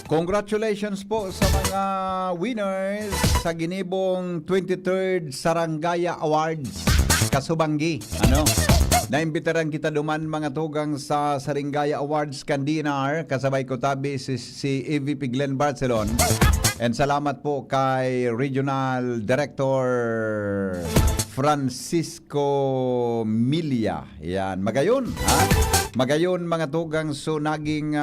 Congratulations po sa mga winners sa ginibong 23rd Sarangaya Awards Kasubanggi. Naimbitaran kita duman mga tugang sa Sarangaya Awards Kandinar. Kasabay ko tabi si EVP Glenn Barcelon. And salamat po kay Regional Director Francisco Milia. Yan, magayon. Magayon mga tugang, so naging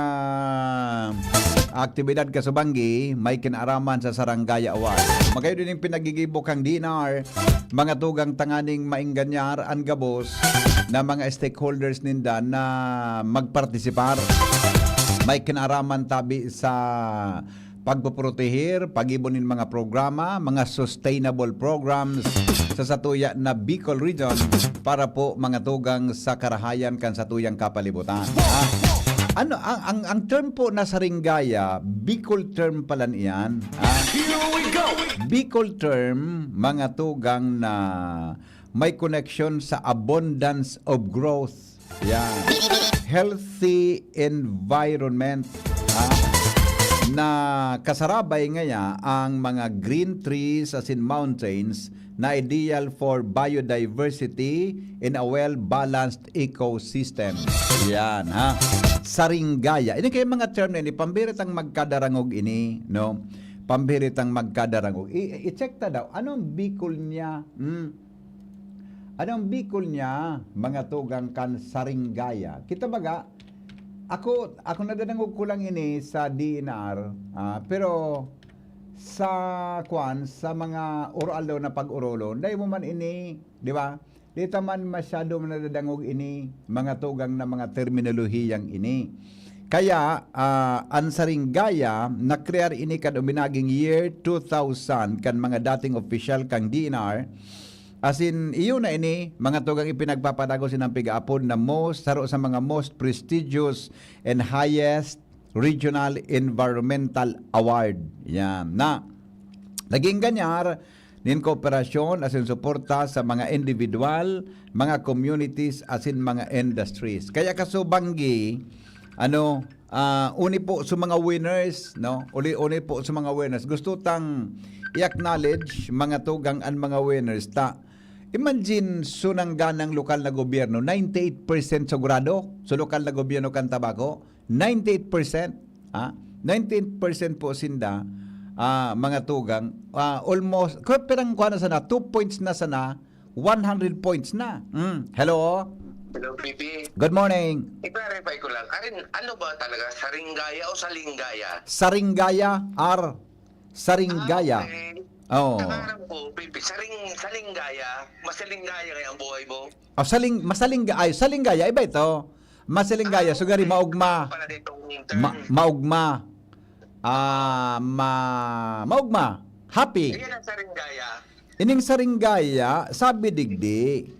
aktibidad Kasubanggi may kinaraman sa Sarangaya Award. Magayon din yung pinagigibok ang DNR, mga tugang tanganing mainganyar ang gabos na mga stakeholders ninda na magpartisipar. May kinaraman tabi sa pagpoprotehir, pag-ibonin mga programa, mga sustainable programs sa satuya na Bicol Region para po mga tugang sa karahayan kan satuyang kapalibutan. Ano ang term po na Sarangaya, Bicol term pala niyan. Here we go. Bicol term, mga tugang na may connection sa abundance of growth. Yan. Healthy environment. Na kasarabay ngaya ang mga green trees as in mountains na ideal for biodiversity in a well-balanced ecosystem. Yan, Sarangaya. Ini kay mga term na ini, pambiritang magkadarangog ini, no? Pambiritang magkadarangog. I-check ta daw, anong Bicol niya? Anong Bicol niya, mga tugang kan Sarangaya? Kita baga, ako nadanangog ko lang ini sa DNR, pero sa mga oral daw na pag-urolo, dahil mo man ini, di ba? Di man masyado nadadangog ini, mga tugang na mga terminolohiyang ini. Kaya, ang Sarangaya, na-create ini kan uminaging year 2000, kan mga dating official kang DNR, as in, iyo na ini, mga tugang ipinagpapadago sinang pigaapon na saro sa mga most prestigious and highest regional environmental award. Yan. Naging ganyar, nin kooperasyon as in suporta sa mga individual, mga communities as in mga industries. Kaya Kasubanggi, uni po sa mga winners, no? Uni po sa mga winners. Gusto tang i-acknowledge mga tugang ang mga winners imagine sunangganang lokal na gobyerno, 98% sigurado sa lokal na gobyerno kan tabako, 98%, 98% po sinda, mga tugang, almost, perang kuha na sana, 2 points na sana, 100 points na. Hello? Hello, PP. Good morning. I-clarify ko lang, ano ba talaga, Sarangaya o Salingaya? Sarangaya, Sarangaya. Okay. Oh. Nakarang po, PP, Salingaya, masalingaya kaya ang buhay mo? Salingaya, iba ito. Masalingaya, sugari, maugma. Pala ditong term. Maugma. Maugma. Happy. Iyan ang Sarangaya. Ining Sarangaya, sabi digdi,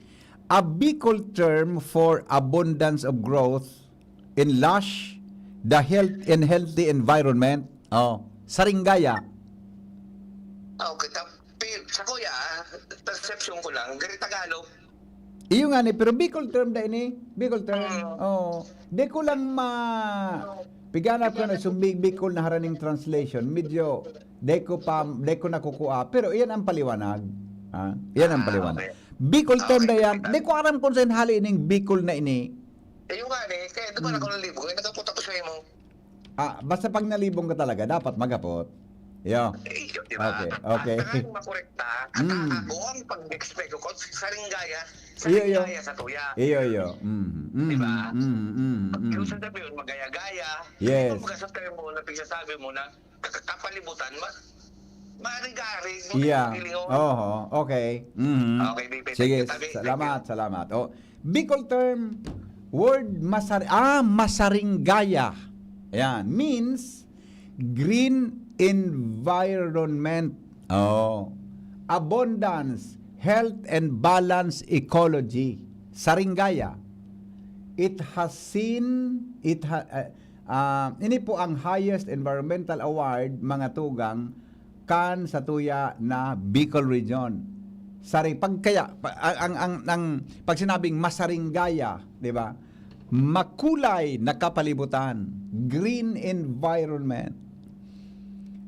a Bicol term for abundance of growth in lush, the health and healthy environment. Sarangaya. Okay, sa kuya, perception ko lang, gari Tagalog. Iyo nga ni, pero Bicol term da ini. Bicol term. Di ko lang piganap ko na sumbig Bicol na haraning translation. Medyo, di ko nakukuha. Pero iyan ang paliwanag. Iyan ang paliwanag. Okay. Bicol term da yan. Di ko aram kung saan hali ining Bicol na ini. Yung nga kaya diba ako ng libo, nagkapunta ko sa mo. Basta pag nalibong ka talaga, dapat magapot. Yo. Diba? Okay. Ang makorekta, at ako ang pag-expect ko, Sarangaya sa tuya. Iyo. Diba? Yung sa tabi yun, magaya-gaya. Yes. Kung magkasabi mo, na pigsasabi mo na kapalibutan, marigari. Yeah. Okay. Okay, BP. Sige, salamat. Bicol term, word Masaringaya. Ayan, means green environment, abundance, health and balanced ecology. Sarangaya. Ini po ang highest environmental award mga tugang kan sa tuya na Bicol Region. Pag sinabing masaringgaya, di ba? Makulay na kapalibutan, green environment,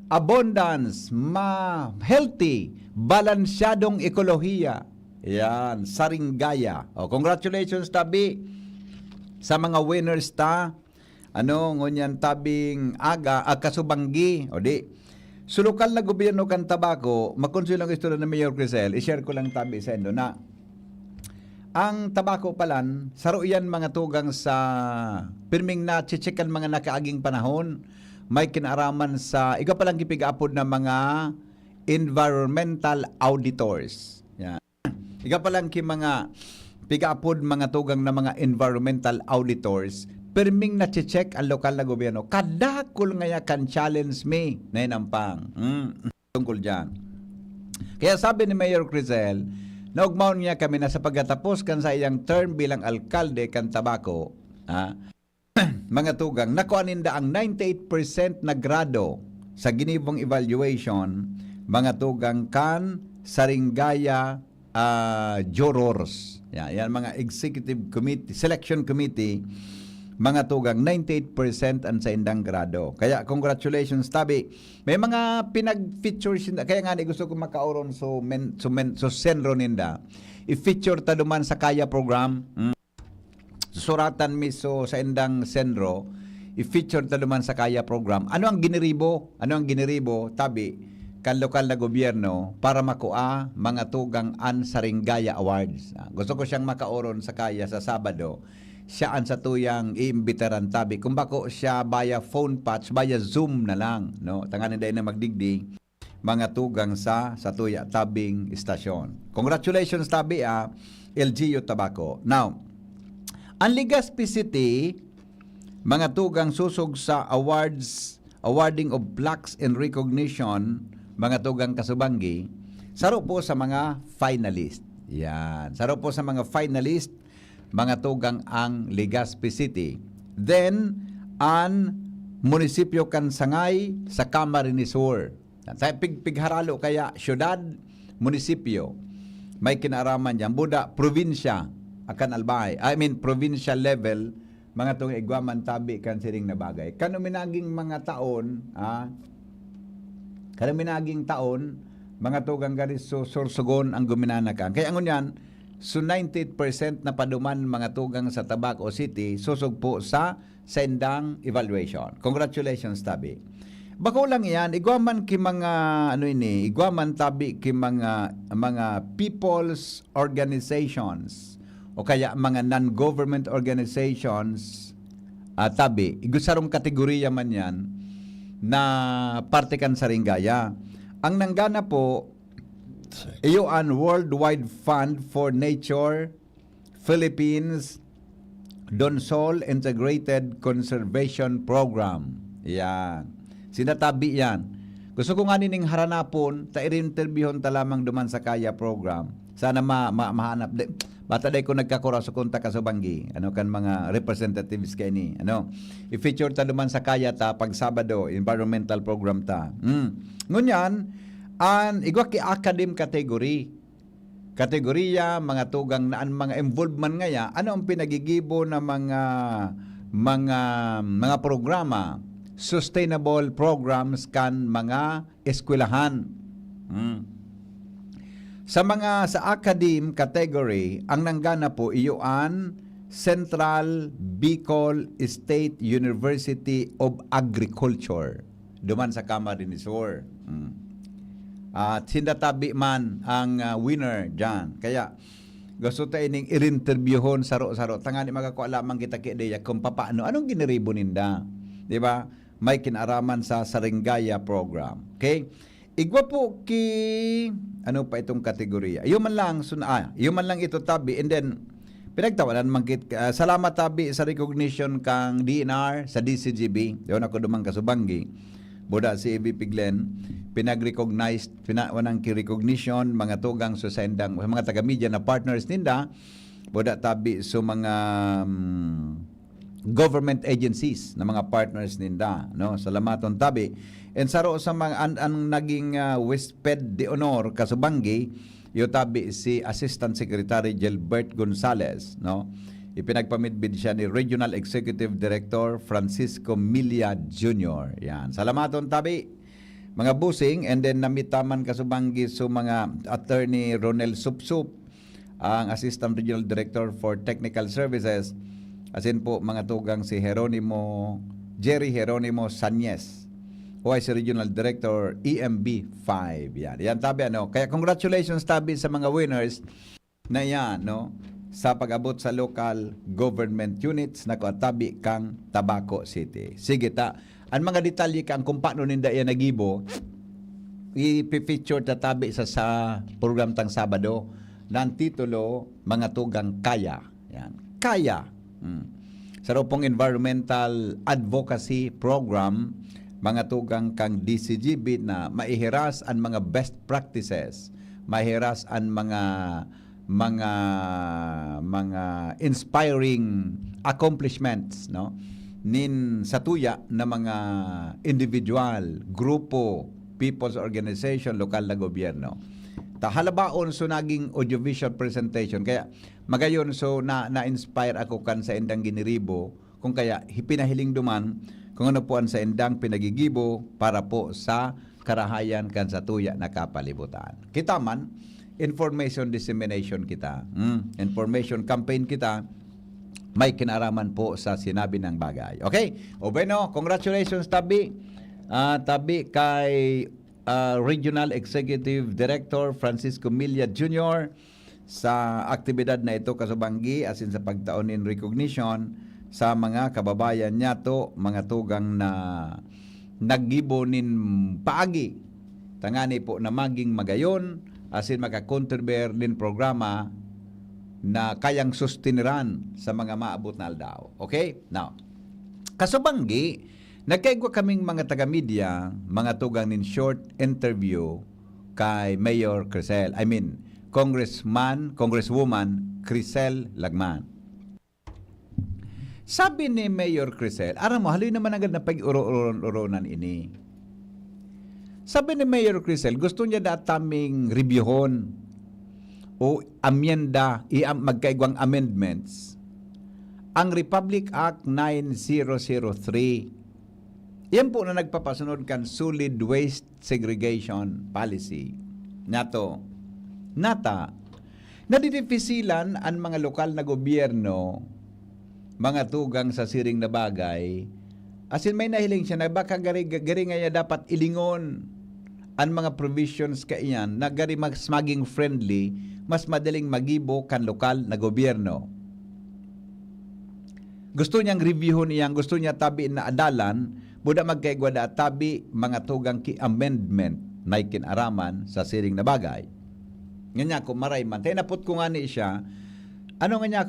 abundance, healthy, balansyadong ekolohiya. Yan, saringgaya. Congratulations tabi sa mga winners ta. Ngunyan tabing kasubanggi. Sa lokal na gobyerno kan tabako, makonsulo ang istorya ng Mayor Crisel, i-share ko lang tabi sa endo na ang tabako palan, saro yan mga tugang sa pirming na chichikan mga nakaaging panahon, may kinaraman sa, ikaw palang kipig-apod na mga environmental auditors. Yan. Ikaw palang mga pig-apod mga tugang na mga environmental auditors, pirming na check ang lokal na gobyerno. Kadakol nga kan challenge me na inampang. Tungkol dyan. Kaya sabi ni Mayor Crisel, naugmaon niya kami na sa pagkatapos kan sa iyang term bilang alkalde kan tabako, mga tugang, nakuaninda ang 98% na grado sa ginibong evaluation, mga tugang kan Saringaya jurors. Yan mga executive committee, selection committee, mga tugang 98% ang sa indang grado. Kaya congratulations tabi. May mga pinag-feature sinda. Kaya nga gusto ko makauron so senro ninda. I-feature ta duman sa kaya program. Suratan mi so sa indang senro. I-feature ta duman sa kaya program. Ano ang giniribo? Tabi kan lokal na gobyerno para makua mga tugang an Saringaya Awards. Gusto ko siyang makauron sa kaya sa Sabado. Siya ang sa tuyang iimbitaran tabi. Kung bako siya via phone patch, via Zoom na lang, no? Tanganin dahil na magdigdi mga tugang sa tuya tabing istasyon. Congratulations tabi LGU Tabaco. Now, ang Legazpi City, mga tugang susog sa awarding of plaques and recognition, mga tugang kasubanggi, saro po sa mga finalist. Yan. Saro po sa mga finalist, mga tugang ang Legazpi City. Then, ang munisipyo kan Sangay sa Camarines Sur. Sa pigharalo kaya syudad, munisipyo, may kinaraman diyan. Buda, probinsya, akan albay. Provincial level, mga tugang igwaman tabi kan siring na bagay. Kanuminaging mga taon, mga tugang garis sursugon ang guminanakan. Kaya ngunyan, so 90% na paduman mga tugang sa Tabaco City susog po sa sendang evaluation. Congratulations tabi. Bako lang yan, igwaman ki mga igwaman tabi ki mga people's organizations o kaya mga non-government organizations tabi. Igusarong kategorya man yan na parte kan Saringaya. Ang nanggana po iyo ang Worldwide Fund for Nature Philippines Donsol Integrated Conservation Program. Yan. Sinatabi yan. Gusto ko nga nining haranapon, ta-interviewon ta lamang duman sa kaya program. Sana mahanap. Bata day ko nagkakura sa kontak ka sa banggi. Kan mga representatives kay ni. I-feature ta duman sa kaya ta pag Sabado, environmental program ta. Ngunyan, igwa ki academic category. Kategorya, mga tugang naan, mga involvement ngaya, ano ang pinagigibo na mga programa, sustainable programs kan mga eskwelahan. Sa academe category, ang nanggana po iyoan Central Bicol State University of Agriculture duman sa Camarines Sur. At sindatabi man ang winner dyan. Kaya gusto tayo ining i-interviewon saro-saro. Tangani magakuha lamang kita kideya kung paano. Anong giniribo ninda? Diba? May kinaraman sa Saringaya program. Okay? Igwa po ano pa itong kategorya? Iyo man lang ito tabi. And then, pinagtawanan salamat tabi sa recognition kang DNR sa DCGB. Doon ako dumang kasubanggi. Buda si EVP Glenn, pinag-recognize, wanang ki-recognition, mga tugang sa sendang, mga taga-media na partners ninda, buda tabi so mga government agencies na mga partners ninda, no? Salamaton tabi. And saro sa mga ang naging Wisped de Honor kasubanggi yo tabi si Assistant Secretary Gilbert Gonzales, no? Ipinagpamidbid siya ni Regional Executive Director Francisco Milla Jr. Yan. Salamaton tabi mga busing, and then namitaman kasubanggi so mga Attorney Ronel Supsup, ang Assistant Regional Director for Technical Services, asin po mga tugang si Jerry Jeronimo Sanyes, who is Regional Director EMB 5. Yan tabi ano. Kaya congratulations tabi sa mga winners na yan, no, sa pag-abot sa local government units na tabi kang Tabaco City. Sige ta. Ang mga detalye kang kung paano ninda yan nagibo, i-feature tatabi sa program tang Sabado ng titulo Mga Tugang Kaya. Yan. Kaya. Sa pong Environmental Advocacy Program, mga tugang kang DCGB na maihiras ang mga best practices, maihiras ang mga inspiring accomplishments, no, nin sa tuya na mga individual, grupo, people's organization, lokal na gobyerno. Halabaon so naging audiovisual presentation, kaya magayon so na-inspire ako kan sa endang giniribo, kung kaya pinahiling duman kung ano po ang sa endang pinagigibo para po sa karahayan kan sa tuya na kapalibutan. Kita man, information dissemination kita, information campaign kita, may kinaraman po sa sinabi ng bagay. Okay? O bueno, congratulations tabi. Tabi kay Regional Executive Director Francisco Milla Jr. sa aktibidad na ito kasubanggi asin sa pagtaon in recognition sa mga kababayan niya to, mga tugang na naggibo nin paagi. Tangani po na maging magayon asin makakontribuer nin programa na kayang sustiniran sa mga maabot na aldaw. Okay? Now, kasubanggi, nagkaigwa kaming mga taga-media, mga tugang nin short interview kay Mayor Crisel. Congresswoman Crisel Lagman. Sabi ni Mayor Crisel, aram mo, haloy naman agad na pag-uro-uronan ini. Sabi ni Mayor Crisel, gusto niya dataming reviewon o amyenda, magkaigwang amendments, ang Republic Act 9003. Yan po na nagpapasunod kan solid waste segregation policy. Nata, nadidifisilan ang mga lokal na gobyerno, mga tugang sa siring na bagay, asin may nahiling siya na baka gari nga dapat ilingon ang mga provisions kaiyan na gari mas maging friendly, mas madaling magibo kan lokal na gobyerno. Gusto niyang reviewon iyang, gusto niya tabi na adalan, buda magkaigwa da tabi mga tugang ki amendment na ikinaraman sa siring na bagay. Nga ko maray man. Tayo naput ko nga ni siya, garo nga niya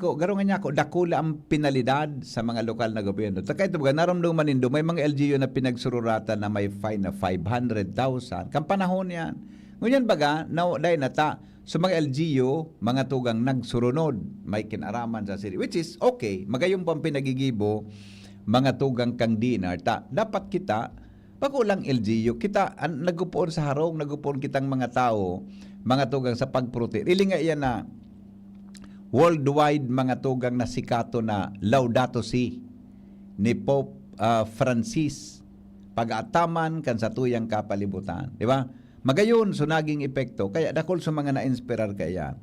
ko, dakula ang penalidad sa mga lokal na gobyerno. Taka ito ba, naramdaman nindo, may mga LGU na pinagsururata na may fine na 500,000. Kampanahon yan. Ngunyan baga, dahil nata, sa mga LGU, mga tugang nagsurunod, may kinaraman sa city. Which is okay, magayong pang pinagigibo, mga tugang kang dinar. Dapat kita, pakulang LGU, kita, nagupoon sa harong, nagupoon kitang mga tao, mga tugang sa pagprote. Ili nga yan na, worldwide mga tugang na sikato na Laudato Si ni Pope Francis pag-ataman kan sa tuyang kapalibutan, di ba? Magayon so naging epekto kaya dakol sa mga na-inspirar kaya.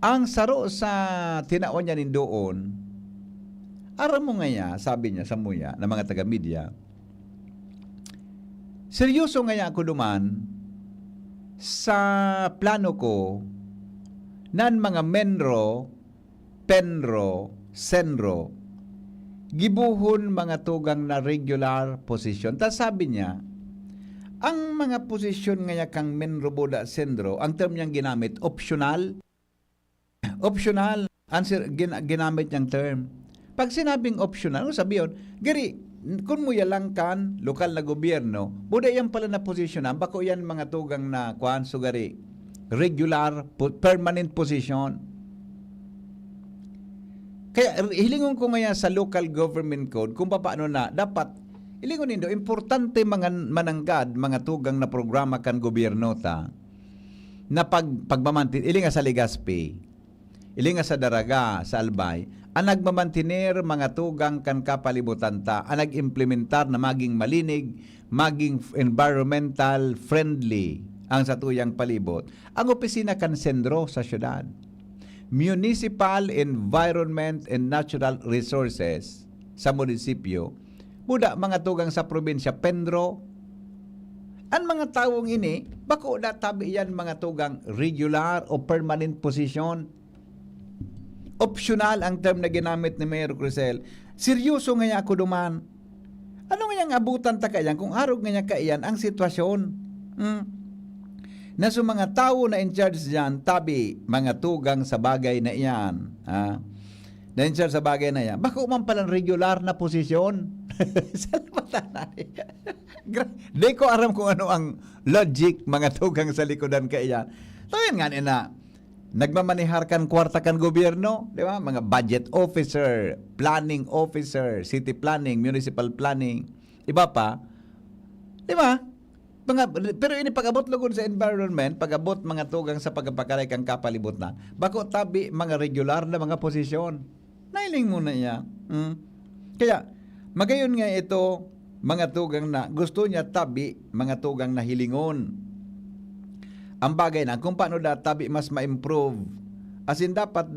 Ang saro sa tinaon niya nindoon, aram mo nga sabi niya sa muya ng mga taga-media, seryoso nga ako duman sa plano ko nan mga menro, penro, senro, gibuhon mga tugang na regular position. Ta sabi niya, ang mga posisyon nga kang menro, boda, senro, ang term niyang ginamit, optional. Optional, ginamit niyang term. Pag sinabing optional, ano sabi yun? Gari, kung mo yalang kan, lokal na gobyerno, boda yan pala na posisyon, bako yan mga tugang na kuhan, so gari, regular, permanent position. Kaya hilingon ko ngayon sa local government code kung paano na dapat hilingon nindo importante mga mananggad mga tugang na programa kan gobyerno ta na pagmamantin ilinga sa Legazpi, ilinga sa Daraga, sa Albay, ang nagmamantinir mga tugang kan kapalibutan ta, ang nag-implementar na maging malinig, maging environmental friendly ang satuyang palibot. Ang opisina kan sentro sa syudad. Municipal Environment and Natural Resources sa munisipyo, muda mga tugang sa probinsya, Pendro, ang mga tawong ini, bako na tabi yan mga tugang regular o permanent position. Optional ang term na ginamit ni Mayor Crisel. Seryoso nga ako duman. Ano nga yung abutan ta kayan kung arog nga kayan ang sitwasyon? Na sa mga tao na in charge dyan, tabi, mga tugang sa bagay na iyan, na in charge sa bagay na iyan, bako man palang regular na posisyon? Salamatan na. Di ko aram kung ano ang logic, mga tugang sa likodan ka iyan. So yun nga na, nagmamanihar kan kwarta kan gobyerno, di ba? Mga budget officer, planning officer, city planning, municipal planning, iba pa, di ba? Pero ini pag-abot lugod sa environment, pag-abot mga tugang sa pagpapakalay kang kapalibutan, bako tabi mga regular na mga posisyon. Nailing mo na niya. Kaya, magayon nga ito, mga tugang na gusto niya tabi, mga tugang na hilingon. Ang bagay na, kung paano da tabi mas ma-improve. As in, dapat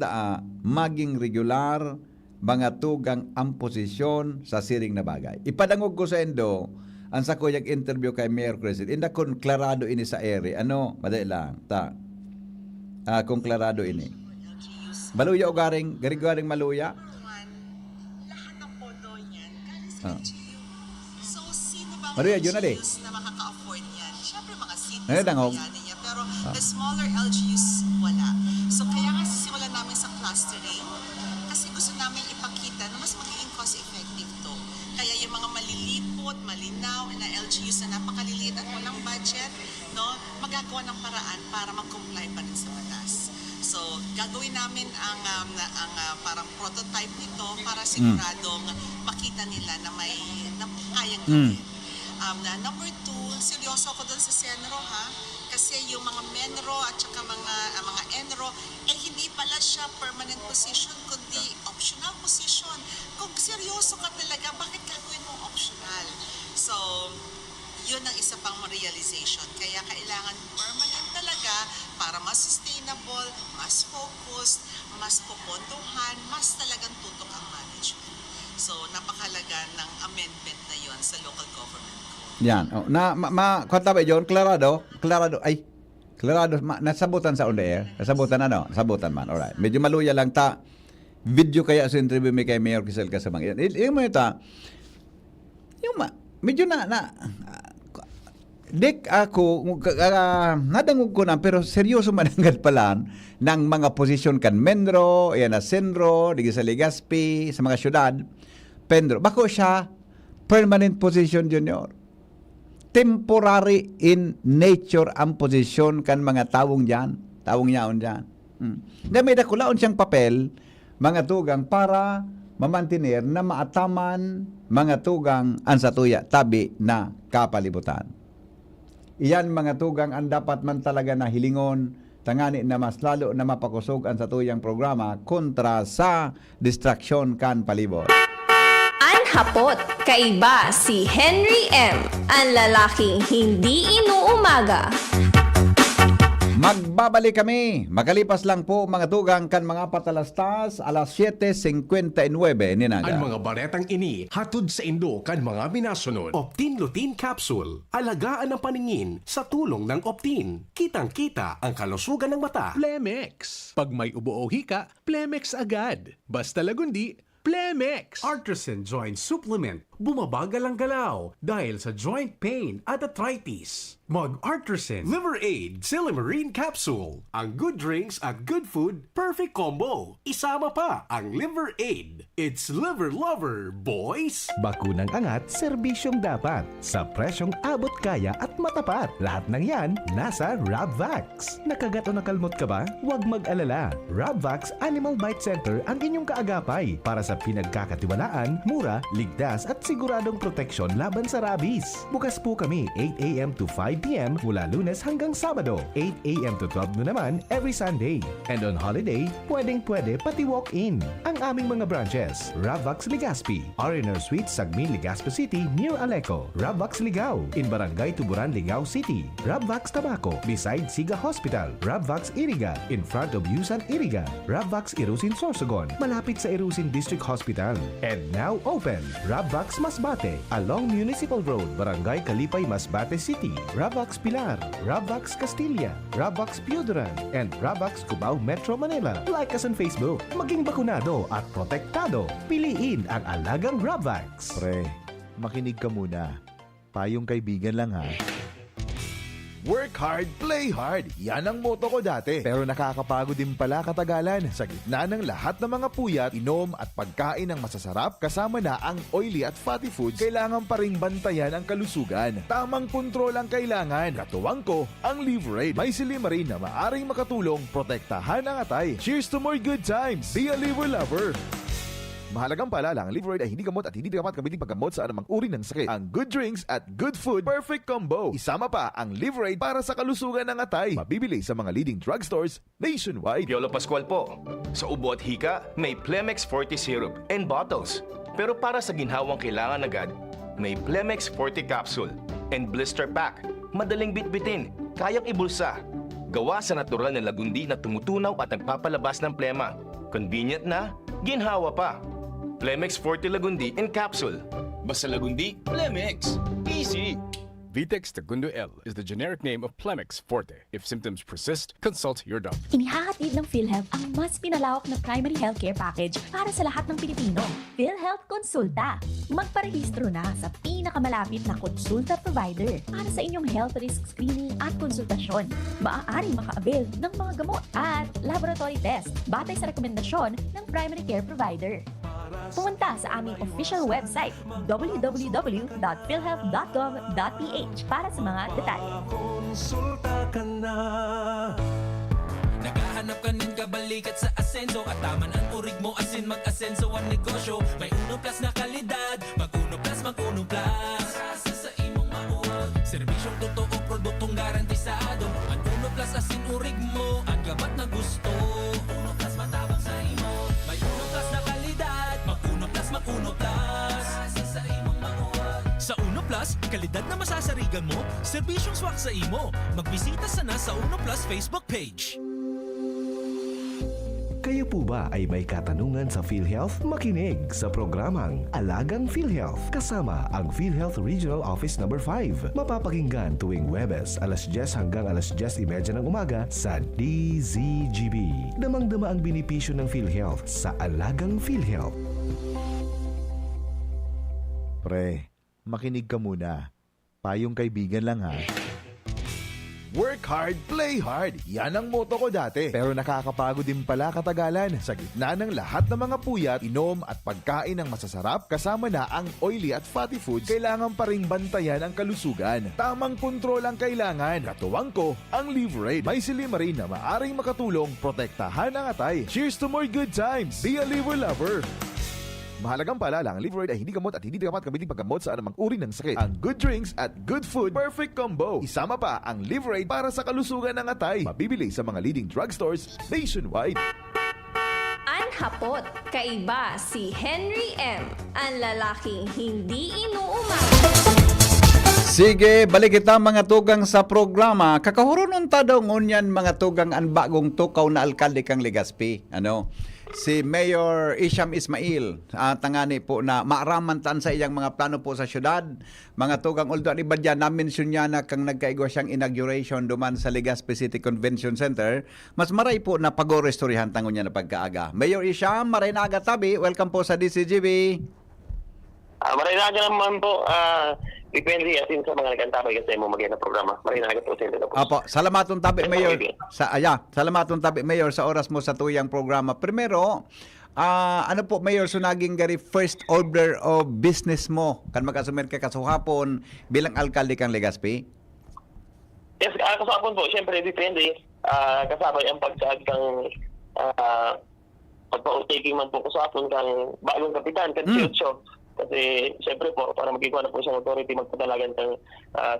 maging regular, mga tugang ang posisyon sa siring na bagay. Ipadangog ko sa endo, ang sa kuyang interview kay Mayor Crisel, inda kung klarado ini sa ere. Ano? Madali lang. Kung klarado ini. Maluya o garing maluya? Lahat ng pondo niyan, galing sa LGU. So, sino bang Maluya, yun na di. LGUs na makaka-afford niyan? Siyempre, mga cities Ay, ang dangog. kayanin niya. Pero, the smaller LGUs, wala. So, kaya nga sisimulan namin sa clustering kasi gusto namin ipakita na mas magiging cost-effective to. Kaya yung mga malilipot, malinaw na LGUs na napakaliliit at walang budget, no, magagawa ng paraan para mag-comply pa rin sa batas. So, gagawin namin ang parang prototype nito para siguradong makita nila na may na kayang gawin. Number 2, seryoso ako doon sa Senro, ha? Kasi yung mga Menro at saka mga Enro, hindi pala siya permanent position, kundi optional position. Kung seryoso ka talaga, bakit gagawin mo optional? So, yun ang isa pang realization. Kaya kailangan permanent talaga para mas sustainable, mas focused, mas pupondohan, mas talagang tutok ang management. So, napakalaga ng amendment na yun sa local government code. Yan. Oh, kwanta ba yun? Klarado, nasabutan sa on the air. Nasabutan ano? Nasabutan man. Alright. Medyo maluya lang ta. Video kaya sa interview may kay Mayor Crisel Casamang. Yung mo ita, medyo Dek ako, nadangog ko na, pero seryoso mananggal pala ng mga posisyon kan Menro, yan na Senro, digi sa Legazpi, sa mga syudad, Pendro. Bako siya, permanent position junior. Temporary in nature ang posisyon kan mga tawong yaon dyan. Gamit ako laon siyang papel, mga tugang, para mamantinir na maataman mga tugang ang satuya tabi na kapalibutan. Iyan mga tugang ang dapat man talaga na hilingon, tangani na mas lalo na mapakusog ang satuyang programa kontra sa distraksyon kan palibot. Anhapot, kaiba si Henry M., ang lalaking hindi inuumaga. Magbabalik kami. Magalipas lang po mga tugang kan mga patalastas alas 7:59 ninaga. Ang mga baretang ini hatod sa Indo kan mga minasunod. Optin Lutein Capsule. Alagaan ang paningin sa tulong ng Optin. Kitang-kita ang kalusugan ng mata. Plemex. Pag may ubo o hika, Plemex agad. Basta lagundi, Plemex Artisan Joint Supplement. Bumabagal ang galaw dahil sa joint pain at arthritis. Mag-Artisan Liver Aid Silimarine Capsule. Ang good drinks at good food, perfect combo. Isama pa ang Liver Aid. It's liver lover, boys! Bakunang angat, serbisyong dapat. Sa presyong abot kaya at matapat. Lahat ng yan, nasa Rabvax. Nakagat o nakalmot ka ba? Huwag mag-alala. Rabvax Animal Bite Center ang inyong kaagapay para sa pinagkakatiwalaan, mura, ligtas at siguradong proteksyon laban sa rabies. Bukas po kami 8 a.m. to 5 p.m. mula Lunes hanggang Sabado, 8 a.m. to 12 noon naman every Sunday. And on holiday, pwedeng-pwede pati walk-in. Ang aming mga branches, Rabvax Legazpi, R&R Suite, Sagmin, Legazpi City, near Aleco. Rabvax Ligao, in Barangay Tuburan, Ligao City. Rabvax Tabaco, beside Siga Hospital. Rabvax Iriga, in front of Yusan Iriga. Rabvax Irusin Sorsogon, malapit sa Irusin District Hospital. And now open, Rabvax Masbate, along Municipal Road, Barangay Kalipay, Masbate City. Rabvax Pilar, Rabvax Castilla, Rabvax Piuduran, and Rabvax Cubao Metro Manila. Like us on Facebook. Maging bakunado at protektado. Piliin ang alagang Rabvax. Pre, makinig ka muna. Payong kaibigan lang ha. Work hard, play hard. Yan ang motto ko dati. Pero nakakapagod din pala katagalan. Sa gitna ng lahat ng mga puyat, inom at pagkain ng masasarap, kasama na ang oily at fatty foods, kailangan pa ring bantayan ang kalusugan. Tamang kontrol ang kailangan. Katuwang ko, ang Liver Aid. May silimarin na maaring makatulong, protektahan ang atay. Cheers to more good times. Be a liver lover. Mahalagang paalala, ang Liver Aid ay hindi gamot at hindi dapat gamitin paggamot sa anumang uri ng sakit. Ang good drinks at good food, perfect combo. Isama pa ang Liver Aid para sa kalusugan ng atay. Mabibili sa mga leading drugstores nationwide. Piolo Pascual po. Sa ubo at hika, may Plemex Forte Syrup and bottles. Pero para sa ginhawang kailangan agad, may Plemex Forte Capsule and Blister Pack. Madaling bitbitin, kayang ibulsa. Gawa sa natural na lagundi na tumutunaw at nagpapalabas ng plema. Convenient na, ginhawa pa. Plemex Forte Lagundi in Capsule. Basta Lagundi, Plemex. Easy! Vitex Segundo L is the generic name of Plemex Forte. If symptoms persist, consult your doctor. Inihahatid ng PhilHealth ang mas pinalawak na primary healthcare package para sa lahat ng Pilipino. PhilHealth Konsulta. Magparehistro na sa pinakamalapit na konsulta provider para sa inyong health risk screening at konsultasyon. Maaaring maka-avail ng mga gamot at laboratory test batay sa rekomendasyon ng primary care provider. Pumunta sa aming official website www.philhealth.gov.ph para sa mga detalye. Konsulta ka na. Naghahanap ka ng kabalikat sa asenso at taman ang urig mo asin mag-asenso ang negosyo. May Uno Plus na kalidad, mag-Uno Plus, mag-Uno Plus. Asa sa imong mauwag, serbisyong totoo, produktong garantisado. Ang Uno Plus asin urig mo, ang gamat na gusto. Uno Plus matabang sa imo. May Uno Plus na kalidad, mag-Uno Plus, mag-Uno Plus. Asa sa imong mauwag. Sa Uno Plus, kalidad na masasarigan mo, serbisyong swak sa imo. Magbisita sana sa Uno Plus Facebook page. Kayo po ba ay may katanungan sa PhilHealth? Makinig sa programang Alagang PhilHealth kasama ang PhilHealth Regional Office No. 5. Mapapakinggan tuwing Huwebes alas 10 hanggang alas 10:30 ng umaga sa DZGB. Damang-dama ang benepisyo ng PhilHealth sa Alagang PhilHealth. Pre, makinig ka muna. Payong kaibigan lang ha. Work hard, play hard. Yan ang motto ko dati. Pero nakakapagod din pala katagalan. Sa gitna ng lahat ng mga puyat, inom at pagkain ng masasarap, kasama na ang oily at fatty foods, kailangan pa ring bantayan ang kalusugan. Tamang kontrol ang kailangan. Katuwang ko, ang Liver Aid. May silimarin na maaring makatulong, protektahan ang atay. Cheers to more good times. Be a liver lover. Mahalagang paalala, ang Liver Aid ay hindi gamot at hindi dapat gamitin paggamot sa anumang uri ng sakit. Ang good drinks at good food, perfect combo. Isama pa ang Liver Aid para sa kalusugan ng atay. Mabibili sa mga leading drugstores nationwide. Anhapot, kaiba si Henry M. Ang lalaking hindi inuumaga. Sige, balik kita mga tugang sa programa. Kakahurunon ta daw ngunyan mga tugang ang bagong tukaw na alkalde kang Legazpi. Ano? si Mayor Isham Ismail tangani po na maaramantan sa iyang mga plano po sa syudad. Mga tugang uldo ni Badya na-mention niya na kang nagkaigwa siyang inauguration duman sa Legazpi City Convention Center. Mas maray po na pag-restoryahan tangon niya na pagkaaga. Mayor Isham, maray na aga tabi. Welcome po sa DCGB. Maray na naman po. Depende atin sa mga nagkantabay kasi mo magiging na programa. Maray na po sa po. Apo, salamaton tabi Mayor. Salamaton tabi Mayor sa oras mo sa tuyang programa. Primero, ano po Mayor sunaging gari first order of business mo kan magasumer ka kasuhapon bilang alkalde kang Legazpi? Yes, kasapon po, siyempre depende. Kasabay ang pagsaag kang pagpa-taking man po kasapon kang bagong kapitan, kan 18. Kasi siyempre po, para magkikuha na po siyang authority, magpadalagan kang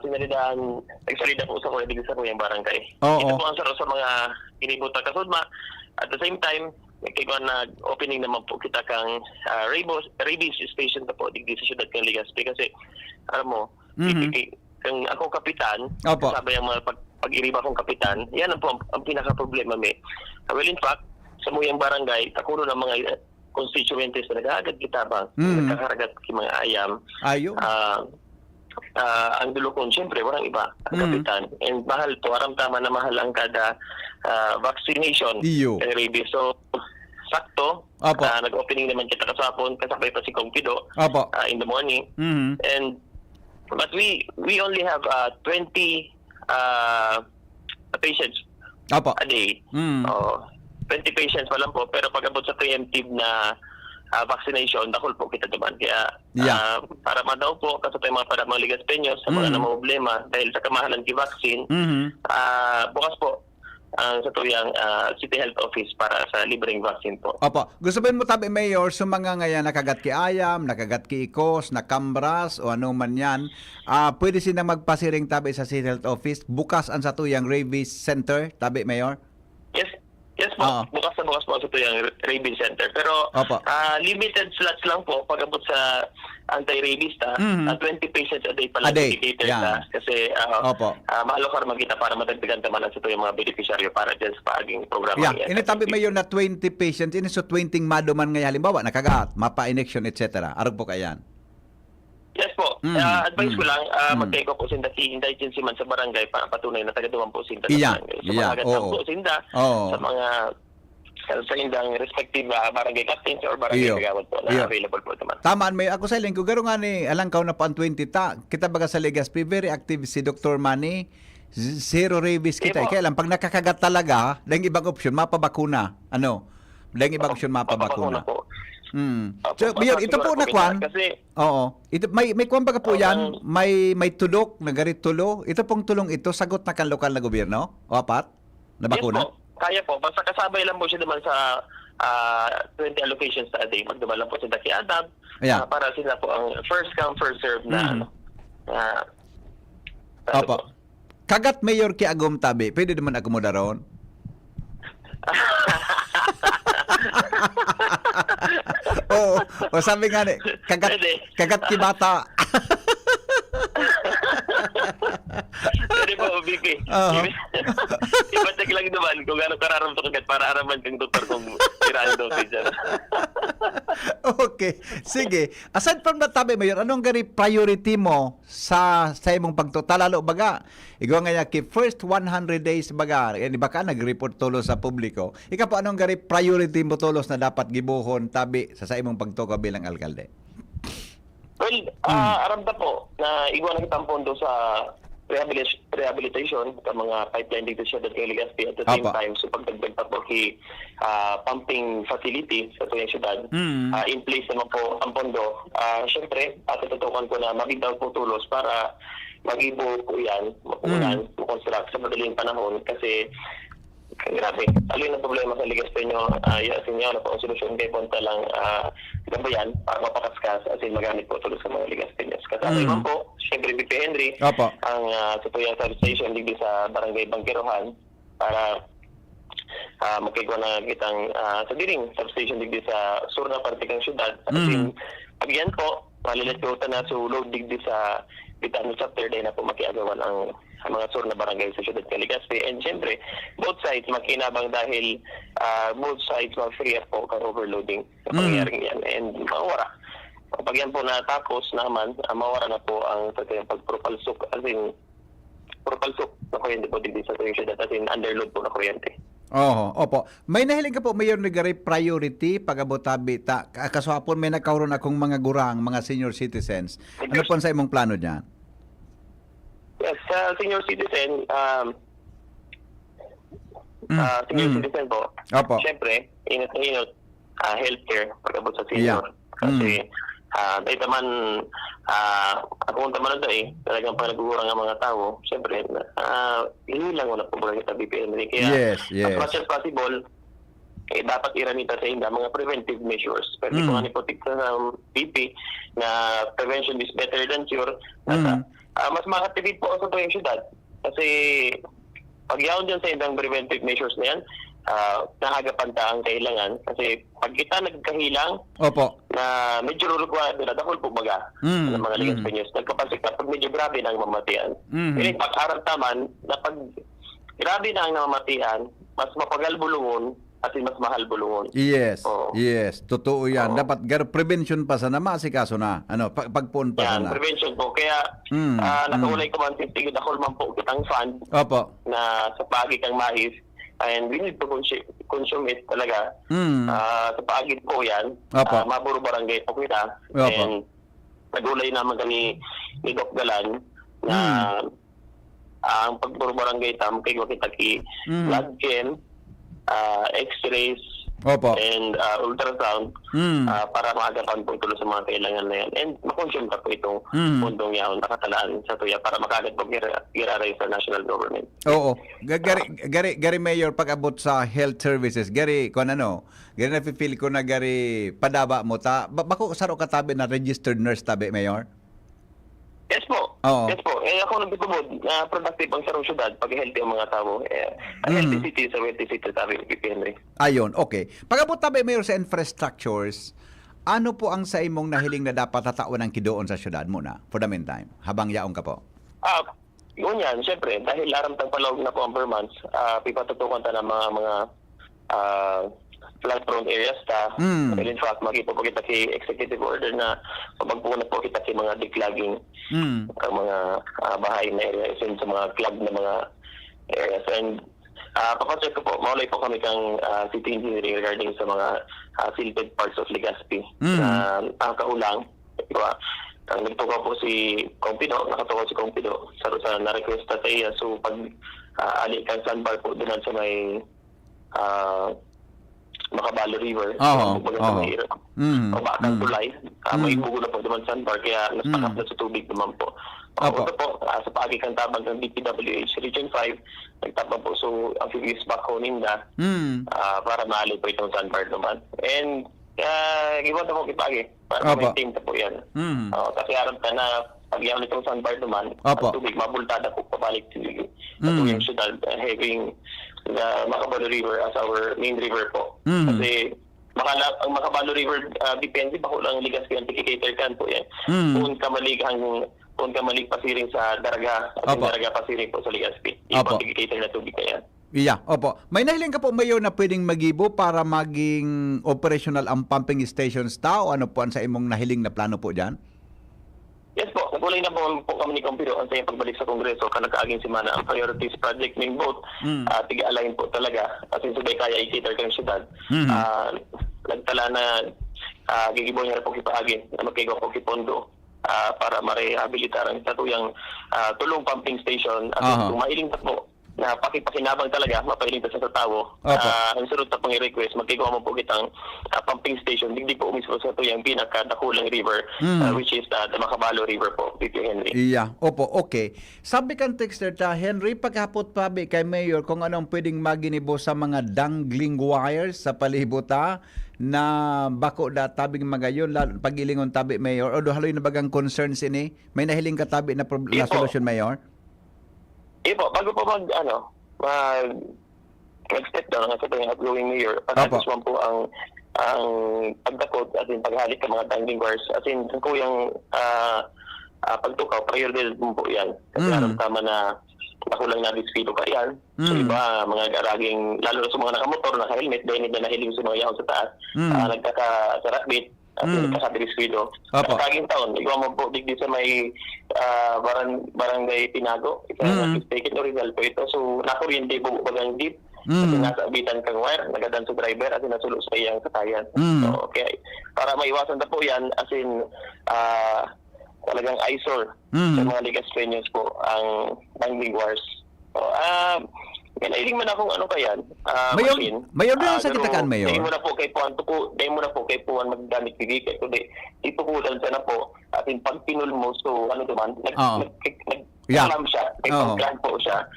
sinalidahan, nagsalida po sa kuya sa kuyang barangay. Ito po ang sa mga inibutan kasudma. At the same time, nagkikuha na opening naman po kita kang rabies station na po, digdi sa syudad kang Legazpi. Kasi, alam mo, kung akong kapitan, kasabay ang mga pag-iriba akong kapitan, yan ang po ang pinaka-problema may. Well, in fact, sa muyang barangay, takulo ng mga constituencies na nag-aagad kita ba, nagkakaragat ng mga ayam. Ang dulukon, siyempre, walang iba, ang kapitan. And mahal po, aram-tama na mahal ang kada vaccination ng rabies. So, sakto, nag-opening naman kita kasapon, kasabay pa si Compido in the morning. And but we only have 20 patients a day. 20 patients pa lang po, pero pag-abot sa preemptive na vaccination, dakol po kita naman. Kaya para madaw po, kasi tayo mga Legazpeños sa mga problema dahil sa kamahalan ki-vaccine, bukas po sa tuyang City Health Office para sa libreng vaccine po. Opo. Gusto ba mo tabi, Mayor, sa mga ngayon nakagat ki ayam, nakagat ki ikos, nakambras, o ano man yan, pwede silang magpasiring tabi sa City Health Office, bukas ang sa tuyang rabies center, tabi, Mayor? Yes po, bukas po sa tuyang rabies center. Pero limited slots lang po pag-abot sa anti-rabies 20 patients a day pala dedicated kasi maalokar magkita para matagdagan naman sa tuyang mga beneficiaryo para dyan sa paaging programa. Ini tabi Mayor na 20 patients, ini so 20 maduman ngayon halimbawa, nakagat, mapa-injection, etc. Arog po kayan? Yes po. Advice ko lang, mag-take up po sinda si indigency man sa barangay para patunay na tagaduman po sinda sa barangay. Sa mga agat po sinda, sa mga sa indang respective barangay captains or barangay kagawad po na available po naman. Tamaan may ako sa ilang, kung garo nga ni alangkaw na pa ang 20 kita baga sa Legazpi, very active si Dr. Manny, zero rabies kita. Kaya lang, pag nakakagat talaga, dahil ibang option, mapabakuna. Dahil ibang option, mapabakuna. So, Mayor, ito po na kwan. Ito may kwan baga po yan, may tulok, nagarit tulo. Ito pong tulong ito, sagot na kan lokal na gobyerno? O apat? Na bakuna? Yes po, kaya po. Basta kasabay lang po siya naman sa 20 allocations a day. Magdaman lang po si Daki Adab para sila po ang first come, first serve na Opo. Kagat Mayor ki agom tabi, pwede naman akomoda ron? O sabi nga ni, kagat ki bata. Pwede po, BP. Ipacheck lang naman kung gano'ng kararam sa kagat para araman kang doktor kung tirahan daw siya. Okay. Sige. Aside from that, tabi, Mayor, anong gari priority mo sa imong pagtotalalo baga? Ikaw nga ki first 100 days baga, baka nag-report tulos sa publiko. Ikaw po, anong gari priority mo tulos na dapat gibuhon tabi sa imong pagtoka bilang alkalde? Well, aramda po na igwa na kitang pondo sa rehabilitation sa mga pipeline dito sa Legazpi at the same time so pagdagdag pa po pumping facility sa tuyang syudad in place naman po ang pondo. Siyempre, tututukan ko na mabigdaw po tulos para mag-ibo po yan, mapunan, construct sa madaling panahon kasi grabe. Alin ang problema sa Legazpeño, yasin niya na po ang solusyon kay punta lang gabayan para mapakaskas as in magamit po tulos sa mga Legazpeños. Kasama naman po, siyempre BP Henry, ang sa tuyang substation digdi sa Barangay Bangkerohan para magkagawa na kitang sa diring substation digdi sa sur na parte kang syudad. As in, pag yan po, malilit ko na sulod digdi sa Bitano chapter day na po makiagawan ang mga sur na barangay sa siyudad ng Legazpi. And siyempre, both sides makinabang dahil both sides mag-free up po kang overloading sa pangyayaring yan. And mawara. Kapag yan po natapos naman, mawara na po ang pagpropalsok, as in propalsok na kuryente po digdi sa tuwing siyudad, as in underload po na kuryente. Opo. May nahiling ka po, Mayor, na gari priority pag-abot tabi ta. Kaswapon may nagkaroon akong mga gurang, mga senior citizens. Ano po sa imong plano diyan? Yes, sa senior citizen, senior citizen po, Opo. siyempre, ingat na ingat, healthcare pag-abot sa senior. Kasi, dahil naman, kung naman na talagang pag nagugurang ang mga tao, siyempre, hinilang mo na po kita BPM. Kaya, as much as possible, dapat iramita sa inda mga preventive measures. Pwede po nga nipotik sa BP na prevention is better than cure. Mas makatipid po ako sa tuwing syudad. Kasi, pag yaon dyan sa indang preventive measures na yan, nahagapan ta ang kailangan. Kasi, pag kita nagkahilang, na medyo rurugwa na dahol po baga ng mga Legazpi News, nagkapasik na pag medyo grabe na ang mamatian. Pero pag-aral taman, na pag grabe na ang namamatian, mas mapagal bulungon at mas mahal bulungon. Yes. Totoo yan. Dapat prevention pa sana, masikaso na. Pagpun pa sana. Prevention po. Kaya, nakaulay ko man sintigid ako man po kitang fund na sa pagi kang mais. And we need to consume it talaga. Sa pagid po yan, maburo barangay po kita. And nagulay naman kami ni Doc Galan na ang pagburo barangay tam kay kita ki blood chem, x-rays, and ultrasound para maagapan po tulo sa mga kailangan na yan. And makonsume pa po itong pundong yaon nakatalaan sa tuya para makagat po giraray sa national government. Oo. Gari Mayor, pag-abot sa health services, gari na-feel ko na gari padaba mo ta. Bako saro katabi na registered nurse tabi, Mayor? Yes po. Yes po. Ako nagtutubod na productive ang sarong syudad pag healthy ang mga tao. Healthy city sa wealthy city sabi ni Pipi Henry. Ayun, okay. Pag-abot tabi, Mayor, sa infrastructures, ano po ang sa imong nahiling na dapat tataon ng kidoon sa syudad muna for the meantime, habang yaong ka po? Yun yan, syempre, dahil aramtang palawag na po ang per month, pipatutukan ta ng mga flood-prone areas ta. And in fact, magpapakita po kita kay executive order na magpapuna po kita kay mga declogging ang mga bahay na areas and sa mga clog na mga areas. And papacheck ko po, maulay po kami kang city engineering regarding sa mga silted parts of Legazpi. Kaulang, diba? Ang nagtukaw po si Compido, nakatukaw si Compido sa na-request sa iya. So pag alik ang sandbar po doon sa may Macabalo River, Bakang Tulay, may bugo na po naman sandbar, kaya nasakap na sa tubig naman po. Ito po, sa paagi kang tabang ng DPWH Region 5, nagtabang po so amphibious backhoning na para maali po itong sandbar naman. And iwan na po ipagi para maintain na po yan. Kasi harap ka na pag yaman itong sandbar naman, ang tubig mabultada po pabalik sa tuyong syudad, having the Macabalo River as our main river po. Kasi ang Macabalo River depende pa ko lang Legazpi ang tikikater kan po yan. Kung ka malig pasiring sa Daraga at Daraga pasiring po sa Legazpi. Ibang tikikater na tubig na yan. May nahiling ka po, Mayor, na pwedeng magibo para maging operational ang pumping stations o ano po ang sa imong nahiling na plano po dyan? Yes po, nagulay na po kami ni Compido ang sa pagbalik sa Kongreso kanakaaging simana ang priorities project ng vote. Tiga-align po talaga at subay kaya i-cater kang syudad. Nagtala na gigibo niya po kipaagi na magkaigaw po kipondo para marehabilitar ang satuyang tulong pumping station at kung mailing pa po na pakipakinabang talaga, mapailing sa tao. Ang sunod na pong i-request, magkigawa mo po kitang pumping station, hindi po umispo sa ito yung pinakadakulang river, which is the Macabalo River po, Pipi Henry. Okay. Sabi kang texter Henry, paghapot pa kay Mayor kung anong pwedeng maginibo sa mga dangling wires sa palibota na bako da tabing magayon, pagilingon tabi, Mayor, o haloy na bagang concerns ini, may nahiling ka tabi na solusyon, Mayor? Po, bago po mag-step down ang sa itong outgoing mayor, pagkakas man po ang ang pagdakot at yung paghalik ng mga dangling wires at yung kuyang pagtukaw, priority po yan. Kasi alam tama na nakulang na disfilo ka yan. So iba, mga garaging, lalo na sa mga nakamotor, naka-helmet, dahil na nahiling sa mga yaon sa taas, nagkaka-sarakbit, at nagkaka-disfilo. Kaging taon, ikaw mo po, digdi sa may barangay Tinago, mistaken original po ito. So, nakuryente po bagang jeep, kasi nasa abitan kang wire, nagadan sa driver at nasulo sa iyang satayan. So, okay. Para maiwasan na po yan, as in, talagang eyesore sa mga ligas venues po ang dangling wires. So, kinailing man akong ano kayan, machine. Mayor din sa kita kan, Mayor. Dahil mo na po kay Puan maggamit bigay kay kundi itukulan siya na po at yung pag pinul mo, so ano naman, nag-clam siya, nag-clam po siya.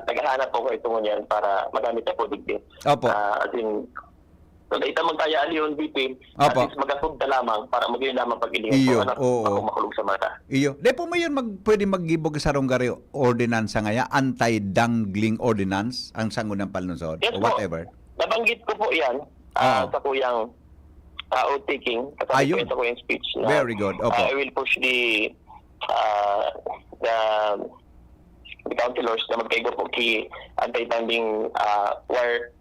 Naghahanap po ko ito ngunyan para magamit na po digdi. Opo. At yung so, ita magkaya aliyon BP, at least magafog na lamang para magiging lamang pag-ilingan po anak makulog sa mata. Iyo. Di po Mayor, pwede maggibog sa Rongari ordinance ngaya, anti-dangling ordinance ang sangunang palunsod Yes o whatever. Po. Nabanggit ko po yan sa kuyang outtaking, kasama ko sa kuyang speech. Na, very good. Opo. I will push the councilors na magkaigo po kay anti-dangling wire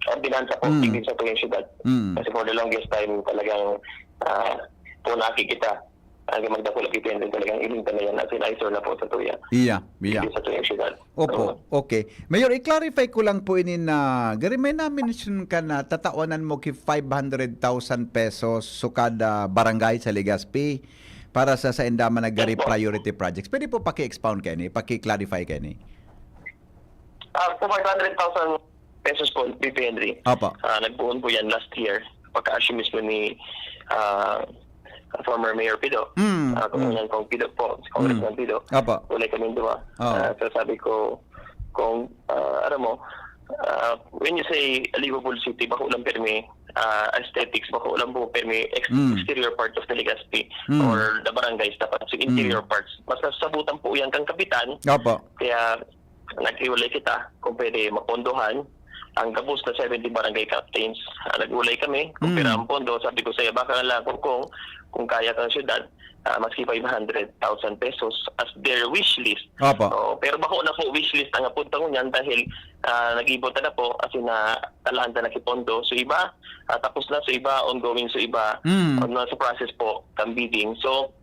ordinansa po sa tuyong syudad. Kasi for the longest time talagang po nakikita hanggang magdakula kitendo talagang ilinta na yan at sinaiser na po sa tuya. Iya. Sa tuyong syudad. Opo, okay. Mayor, i-clarify ko lang po ini na gari may na-mention ka na tatawanan mo ki 500,000 pesos so kada barangay sa Legazpi para sa indama na gari priority projects. Pwede po paki-expound kayo ni, paki-clarify kayo ni. So 500,000 pesos po, BP Henry. Nagbuon po yan last year. Pagka-assume mismo ni former Mayor Pido. Kung Pido po, si Congressman Pido. Ulay kami dua. So sabi ko, kung, when you say livable city, bako ulang permi aesthetics, bako ulang po permi exterior part of the Legazpi or the barangays, dapat sa interior parts. Mas nasabutan po yan kang kapitan. Kaya nag-iwalay kita kung pwede mapondohan ang gabos na 70 barangay captains. Nag-ulay kami, kung pera ang pondo, sabi ko sa'yo, baka lang kung kaya kang syudad, maski 500,000 pesos as their wish list. So, pero bako na po wish list ang apunta ko niyan dahil nag-ibota na po kasi na talanda na kipondo. So iba, tapos na. So iba, ongoing. So iba, sa process po, ang bidding. So,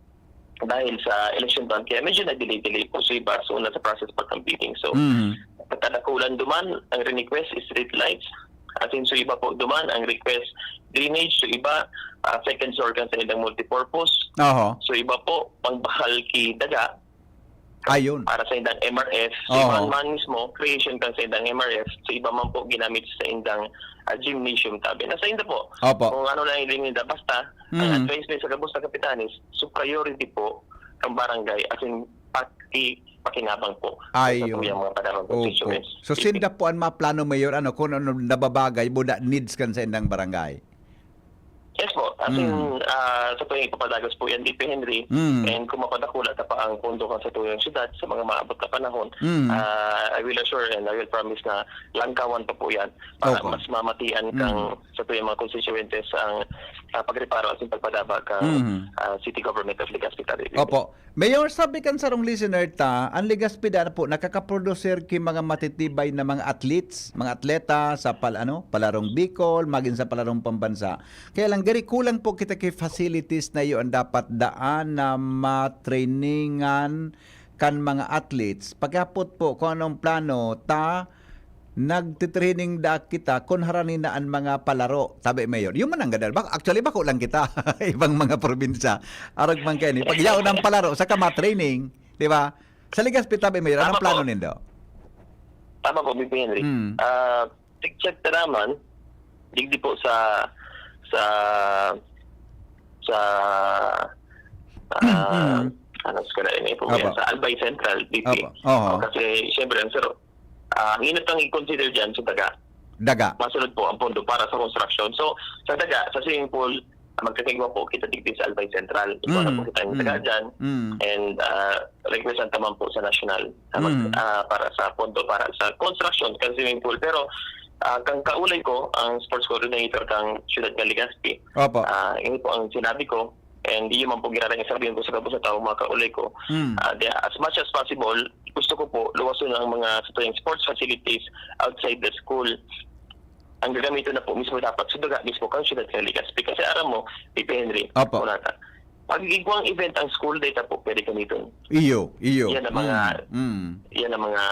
dahil sa election bond, kaya medyo na-delay po. So iba, so nasa process pa ang bidding. So, pagkadakulan duman, ang request is street lights. At so iba po duman, ang request drainage. So iba, second organ sa nilang multipurpose. So iba po, pangbahal ki daga. Ayun. Para sa indang MRF. So iba man mismo, creation kan sa indang MRF. So iba man po ginamit sa indang gymnasium tabi. Nasa inda po. Kung ano lang yung nila, basta ang advice sa gabos na kapitanis, so priority po ang barangay as in pakinabang po. Ayun. Sa mga panahon constituents. So sinda po ang maplano Mayor, kung ano nababagay, buda needs kan sa indang barangay. Yes po. As in, sa tuwing ipapadagos po yan, DP Henry, and kung mapadakula na pa ang pondo ka sa tuyong syudad sa mga maabot na panahon, I will assure and I will promise na langkawan pa po yan para mas mamatian kang sa tuyong mga constituentes ang pagreparo at pagpadaba kang city government of Legazpi. Opo. Mayor, sabi kan sarong listener ang Legazpi na po nakakaproducer ki mga matitibay na mga athletes, mga atleta sa palarong Bicol, maging sa palarong pambansa. Kaya lang gari kulang po kita kay facilities na yun dapat daan na matrainingan kan mga athletes. Pagkapot po kung anong plano nagtitraining da kita kung haranin na ang mga palaro. Sabi Mayor, yung manang gadal. Actually, bako lang kita. Ibang mga probinsya. Arag man kayo ni. Pag yaon ng palaro, saka matraining. Di ba? Sa Legazpi, tabi Mayor, anong plano nindo? Tama po, BP Henry. Check na naman, digdi po sa sa Albay Central, BP. Kasi, siyempre, ang inot ang i-consider dyan sa daga. Masunod po ang pondo para sa construction. So, sa daga, sa swimming pool, magkakigwa po kita digdi sa Albay Central. Ito na po kita yung daga dyan. And requestan naman po sa national para sa pondo, para sa construction, kasi swimming pool. Pero, kang kaulay ko, ang sports coordinator kang Ciudad nga Legazpi. Opo. Ini po ang sinabi ko, and hindi man po ginarang sabihin ko sa kabos na tao, mga kaulay ko. As much as possible, gusto ko po luwason ang mga sports facilities outside the school. Ang gagamitin na po mismo dapat sudaga mismo kang Ciudad nga Legazpi. Kasi aram mo, Pipe Henry, Opo. pag igwang event ang school data po, pwede gamitin. Iyo. Yan ang mga, yan ang mga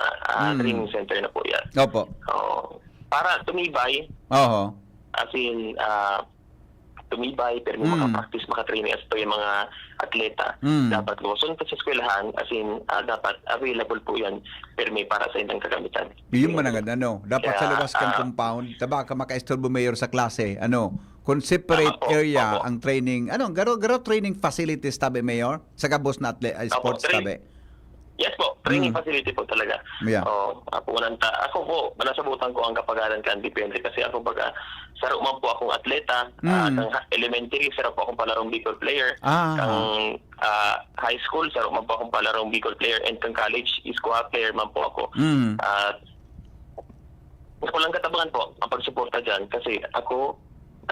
training center na po yan. Opo. Para tumibay, Oho. as in, tumibay, pero makapractice, makatraining as to yung mga atleta. Dapat luwason ka sa eskwelahan, as in, dapat available po yan, permi para sa inyong kagamitan. Yung managad, dapat sa Kaya, luwas kang compound, taba ka makaistorbo mayor sa klase, kung separate area ang training, garo training facilities tabi mayor, sa kabos na sports tabi. Yes po, training facility po talaga. Yeah. Ako po, nasabutan ko ang kapagalan kan depende kasi ako baga saro man po akong atleta, kang elementary saro po akong palarong Bicol player, kang high school saro man po akong palarong Bicol player, and kang college squad player man po ako. Ako lang katabangan po ang pagsuporta dyan kasi ako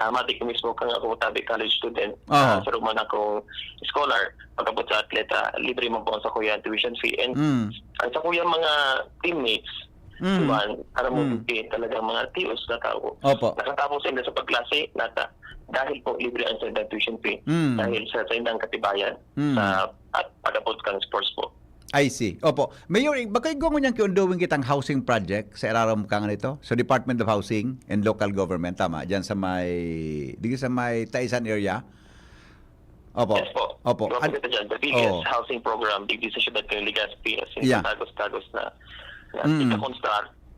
matik mismo kang ako tabi college student, sa man akong scholar, pagkabot sa atleta, libre man po sa kuya tuition fee, and ang sa kuya mga teammates, diba, aram mo talagang mga tios na tao. Nakatapos sila sa pagklase, dahil po libre ang sa tuition fee, dahil sa indang katibayan at pagkabot kang sports po. I see. Opo. Mayor, bakit gawin niyang kiunduwing kitang housing project sa iraram ka nga nito? So, Department of Housing and Local Government, tama? Diyan sa may Taisan area? Opo. Yes po. Opo. Gawin kita dyan. The biggest housing program, digdi sa Ciudad ng Legazpi, as in, tagos-tagos na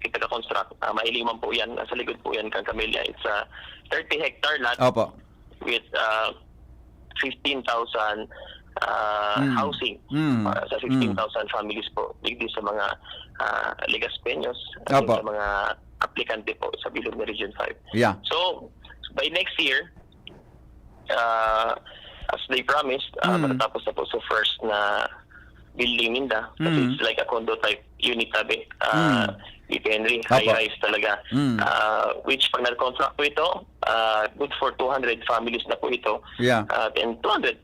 kita ka-construct. Mailiman po yan. Nasa likod po yan kang Camellia. It's a 30-hectare lot with 15,000 housing para sa 16,000 families po digdi sa mga Legazpeños at sa mga aplikante po sa bilog na Region 5. So by next year, as they promised, matatapos na po sa first na building ninda, kasi it's like a condo type unit tabi, Pipe Henry, high-rise talaga, which pag nag-contract po ito, good for 200 families na po ito, and 200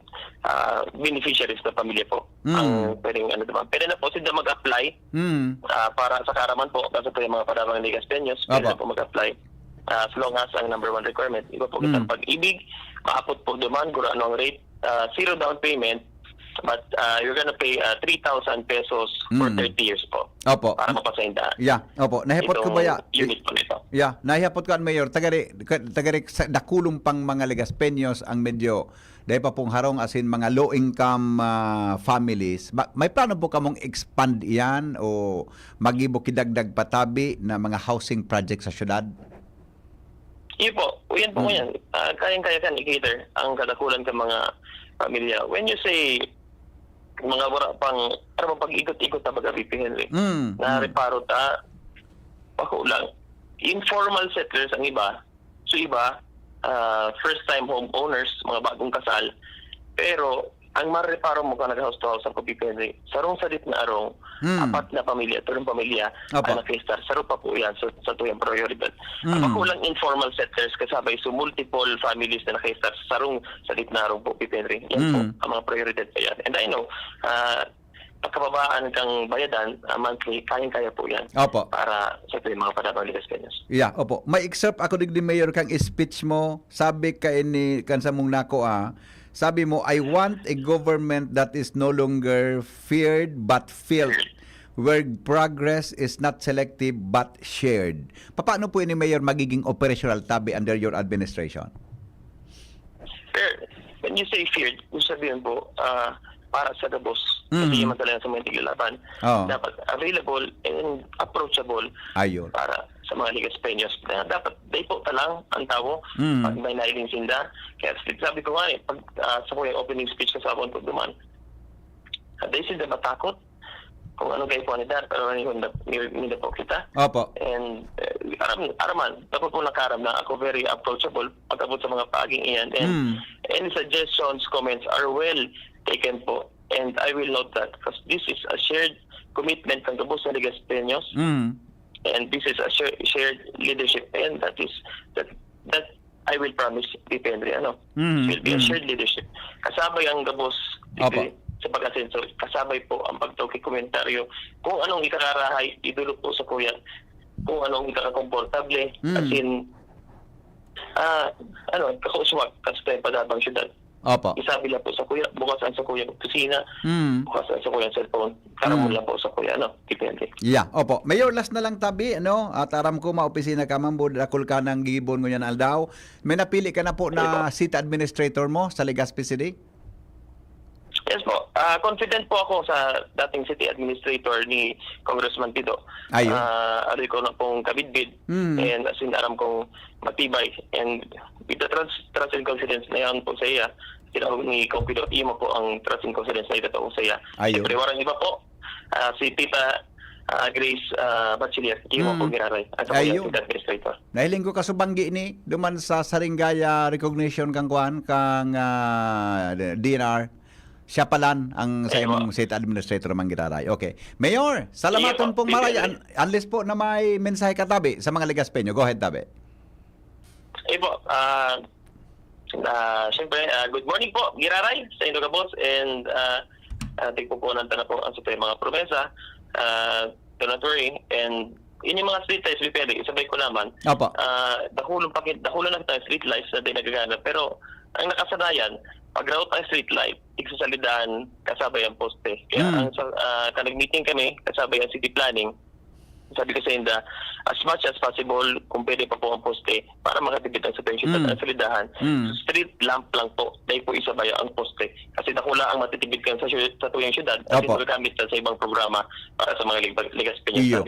beneficiaries na pamilya po ang pwedeng pwede na po sila mag-apply para sa karaman po kasi po yung mga padabang Legazpeños, pwede na po mag-apply as long as ang number one requirement iba po kitang pag-ibig, maapot po duman kung ano ang rate, zero down payment, but you're gonna pay 3,000 pesos for 30 years po. Para mapasainda. Opo. Nahipot ko ba unit po nito. Nahipot ko mayor, tagari sa dakulong pang mga Legazpeños ang medyo dahil pa pong harong asin mga low income families. May plano po kamong expand iyan o magibo kidagdag patabi na mga housing project sa syudad? Iyo po. Uyan po yan. Kayang-kaya kan i-cater ang kadakulan ka mga pamilya. When you say mga wala pang pag-ikot-ikot na baga Pipe Henry, na reparo ta, ako lang, informal settlers ang iba. So iba, first-time homeowners, mga bagong kasal, pero ang mareparo mo ka nag-house to house ang Pipe Henry, sarong sadit na arong, apat na pamilya, tulong pamilya, ang nakistar, saro pa po yan sa tuyang prioridad. Ako lang informal settlers kasabay so multiple families na nakistar, sarong sadit na arong po Pipe Henry. Yan po, ang mga prioridad pa yan. And I know, pagkababaan kang bayadan, monthly, kayang-kaya po yan. Para sa tuyang mga padabang Legazpeños. Opo. May excerpt ako digdi mayor kang speech mo, sabi ka ini kansa mong nako sabi mo, I want a government that is no longer feared but felt, where progress is not selective but shared. Paano po ini mayor magiging operational tabi under your administration? When you say feared, sabihin po, para sa gabos, kasi yung talaga sa mga tiglalaban, dapat available and approachable para sa mga Legazpeños. Dapat day po talang ang tao pag may nailing sinda. Kaya sabi ko nga pag sa ko yung opening speech ko sa abon po duman, day sinda matakot kung ano kayo po nila, pero hindi po kita. And araman, dapat po nakaram na ako very approachable pagkabot sa mga paging iyan. And any suggestions, comments are well taken po. And I will note that because this is a shared commitment ng gabos sa Legazpeños. And this is a shared leadership, and that I will promise, VP Henry, it will be a shared leadership. Kasabay ang gabos, Opo. sa pag-asenso, kasabay po ang pagtawag komentaryo kung anong ikakarahay, idulog po sa kuya, kung anong ikakakomportable, as in, kakauswag, kasi tayo padabang syudad. Opo. Isabi lang po sa kuya, bukasan sa kuya kusina, Mm. bukasan sa kuya cellphone, karamon lang po sa kuya, depende. Yeah, opo. Mayor, last na lang tabi, At aram ko maopisina ka man, budakol ka ng gibon ngunyan aldaw. May napili ka na po na city administrator mo sa Legazpi City? Yes po. Confident po ako sa dating city administrator ni Congressman Tito. Ayun. Aral ko na pong kabidbid and as in aram kong matibay. And with the trust and confidence na yan po sa iya, tinawag ni Kong Pido, mo po ang trust and confidence na ito po sa iya. Ayun. Siyempre, warang iba po, si Tita Grace Bachiller, mo po giraray at ako Ayun. yung city administrator. Nahiling ko kasubanggi ni duman sa Saringaya recognition kang kuan kang DNR. Siya palan ang sa imong city administrator mang giraray. Okay. Mayor, salamaton pong maray. Unless po na may mensahe ka tabi sa mga Legaspeño. Go ahead tabi. Po, siyempre, good morning po, Giraray, sa inyo ka boss, and tigpupunan na po ang sa mga promesa, do not worry, and yun yung mga street lights, Pipede, isabay ko naman, Opo. dahulon na tayo street lights na dinagagana, pero ang nakasanayan, pag route ang street light, igsasalidahan kasabay ang poste. Kaya nag-meeting kami, kasabay ang city planning, sabi ko sa Inda, as much as possible, kung pwede pa po ang poste, para makatipid ang sa pension at salidahan, street lamp lang po, dahil po isabay ang poste. Kasi nakula ang matitibid kan sa tuyang syudad, at ito gagamit sa ibang programa para sa mga Legaspeño.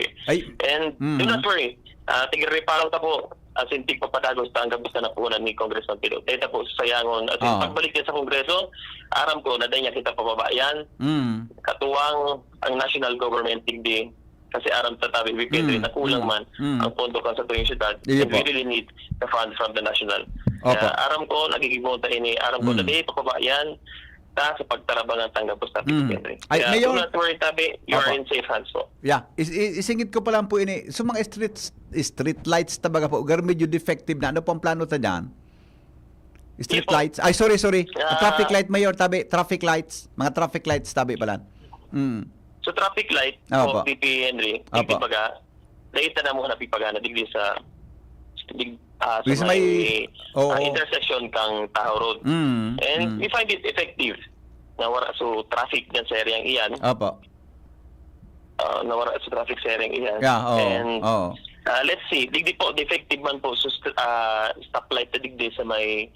And do not worry, tigre-reparaw ta po, as in tigpapadagos ta ang gabusta na punan ni Congressman Pido. Dahil po sa sayangon, as in pagbalik niya sa Kongreso, aram ko na dahil niya kita pababayan, katuwang ang national government tigdi, kasi aram sa tabi, Pedro, na kulang man ang pondo kan sa tuyong syudad. And we really need the fund from the national. Aram ko, nagigibonta ini, aram ko na di, papabayan, ta sa pagtarabang ng tanggapos tabi, Pedro. Kaya, Mayor, do not worry, tabi, you are in safe hands po. Yeah, isingit ko pa lang po ini. So mga street lights tabaga po, medyo defective na. Ano po ang plano ta diyan? Street lights. Ay, sorry. Traffic light, Mayor, tabi. Traffic lights. Mga traffic lights tabi pala. So traffic light, Opo. VP Henry, Opo. pipaga, dahil na muna pipaga na digdi sa Please, may intersection kang Tahoe Road. And we find it effective. Nawara so traffic dyan sa areang iyan. Opo. Nawara sa traffic sa areang iyan. Yeah, And let's see, digdi po, defective man po so stoplight na digdi sa may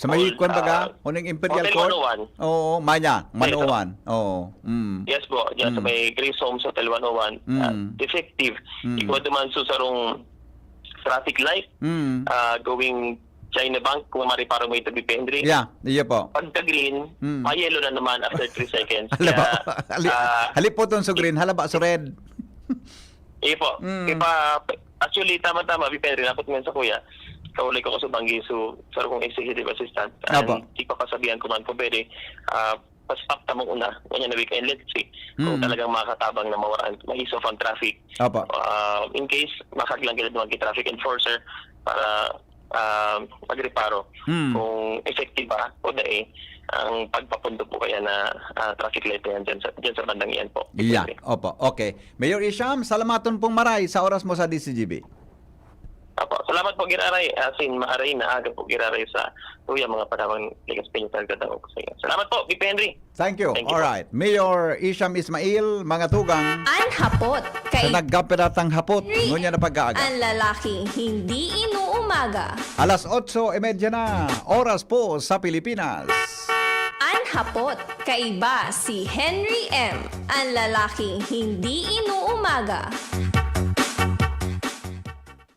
sa may kwan baga, uning Imperial Hotel Court. 101. Oo, Maya, 101. Oo. Yes po, dyan sa may Grace Homes Hotel 101. Defective. Ikaw naman susarong traffic light going China Bank kung mariparo mo ito Henry. Yeah, iya po. Pagka-green, yellow na naman after 3 seconds. Halip po itong so green, halaba so red. Po. Actually, tama-tama, Henry, napot ngayon sa kuya. Kaulay ko sa banggi, so saro kong executive assistant. And di pa pasabihan ko man po, pwede, pa-stop tamang una. Ganyan na weekend, let's see. Kung talagang makakatabang na mawaraan, ma-ease off ang traffic. In case, makakailang kilid naman kay traffic enforcer para pagreparo. Kung effective ba o dae, ang pagpapundo po kaya na traffic light na yan dyan sa bandang iyan po. Yeah, opo. Okay. Mayor Isham, salamaton pong maray sa oras mo sa DCGB. Apo, salamat po Giraray. Asin maaray na aga po Giraray sa tuya mga panahon Legaspeño talaga daw ko sa inyo. Salamat po, VP Henry. Thank you. All right. Mayor Isham Ismail, mga tugang. Ang hapot Sa kay nagkaperatang hapot, ngunya na pag-aaga. ang lalaking hindi inuumaga. Alas 8:30 na, oras po sa Pilipinas. Ang hapot kaiba si Henry M. Ang lalaking hindi inuumaga.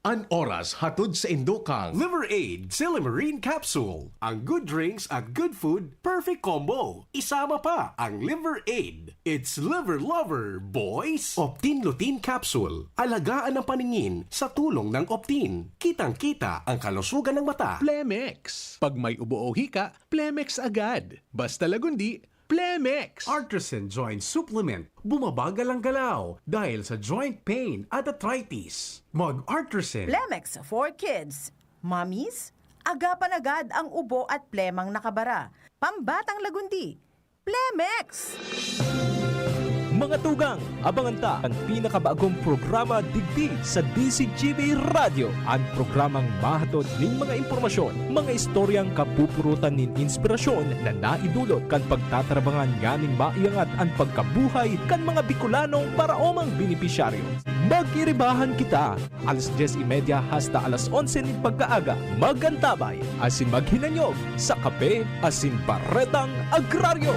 An oras hatod sa Indokang Liver Aid Silimarine Capsule. Ang good drinks at good food, perfect combo. Isama pa ang Liver Aid. It's liver lover, boys! Optin Lutein Capsule. Alagaan ang paningin sa tulong ng Optin. Kitang-kita ang kalusugan ng mata. Plemex. Pag may ubo o hika, Plemex agad. Basta lagundi, Plemex Artisan Joint Supplement. Bumabagal ang galaw dahil sa joint pain at arthritis. Mag-Artisan. Plemex for kids. Mommies, agapan agad ang ubo at plemang nakabara. Pambatang lagundi. Plemex! Mga tugang, abangan ta ang pinakabagong programa digdi sa DCGV Radio. Ang programang mahatod ning mga impormasyon, mga istoryang kapupurutan nin inspirasyon na naidulot kan pagtatrabangan nganing maiangat ang pagkabuhay kan mga Bicolanong paraomang benepisyaryo. Mag-iribahan kita, alas 10:30 hasta alas 11 nin pagkaaga. Magantabay, asin maghinanyog sa kape, asin paretang agraryo.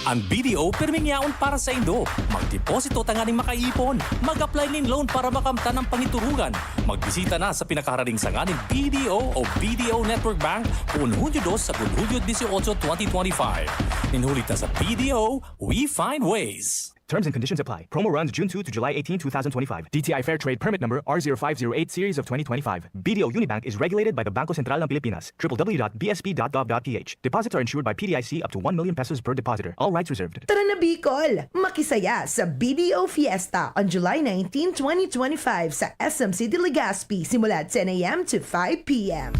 Ang BDO permingyaon para sa Indo. Magdeposito tanganing makaipon. Mag-apply nin loan para makamtan ang pangiturugan. Magbisita na sa pinakahararing sanganing BDO o BDO Network Bank kung Hunyo 2 sa Hunyo 18, 2025. Ninhulit na sa BDO, we find ways. Terms and conditions apply. Promo runs June 2 to July 18, 2025. DTI Fair Trade Permit Number R0508 Series of 2025. BDO Unibank is regulated by the Bangko Sentral ng Pilipinas. www.bsp.gov.ph. Deposits are insured by PDIC up to 1 million pesos per depositor. All rights reserved. Tara na Bicol! Makisaya sa BDO Fiesta on July 19, 2025 sa SM City Legazpi simula 10 a.m. to 5 p.m.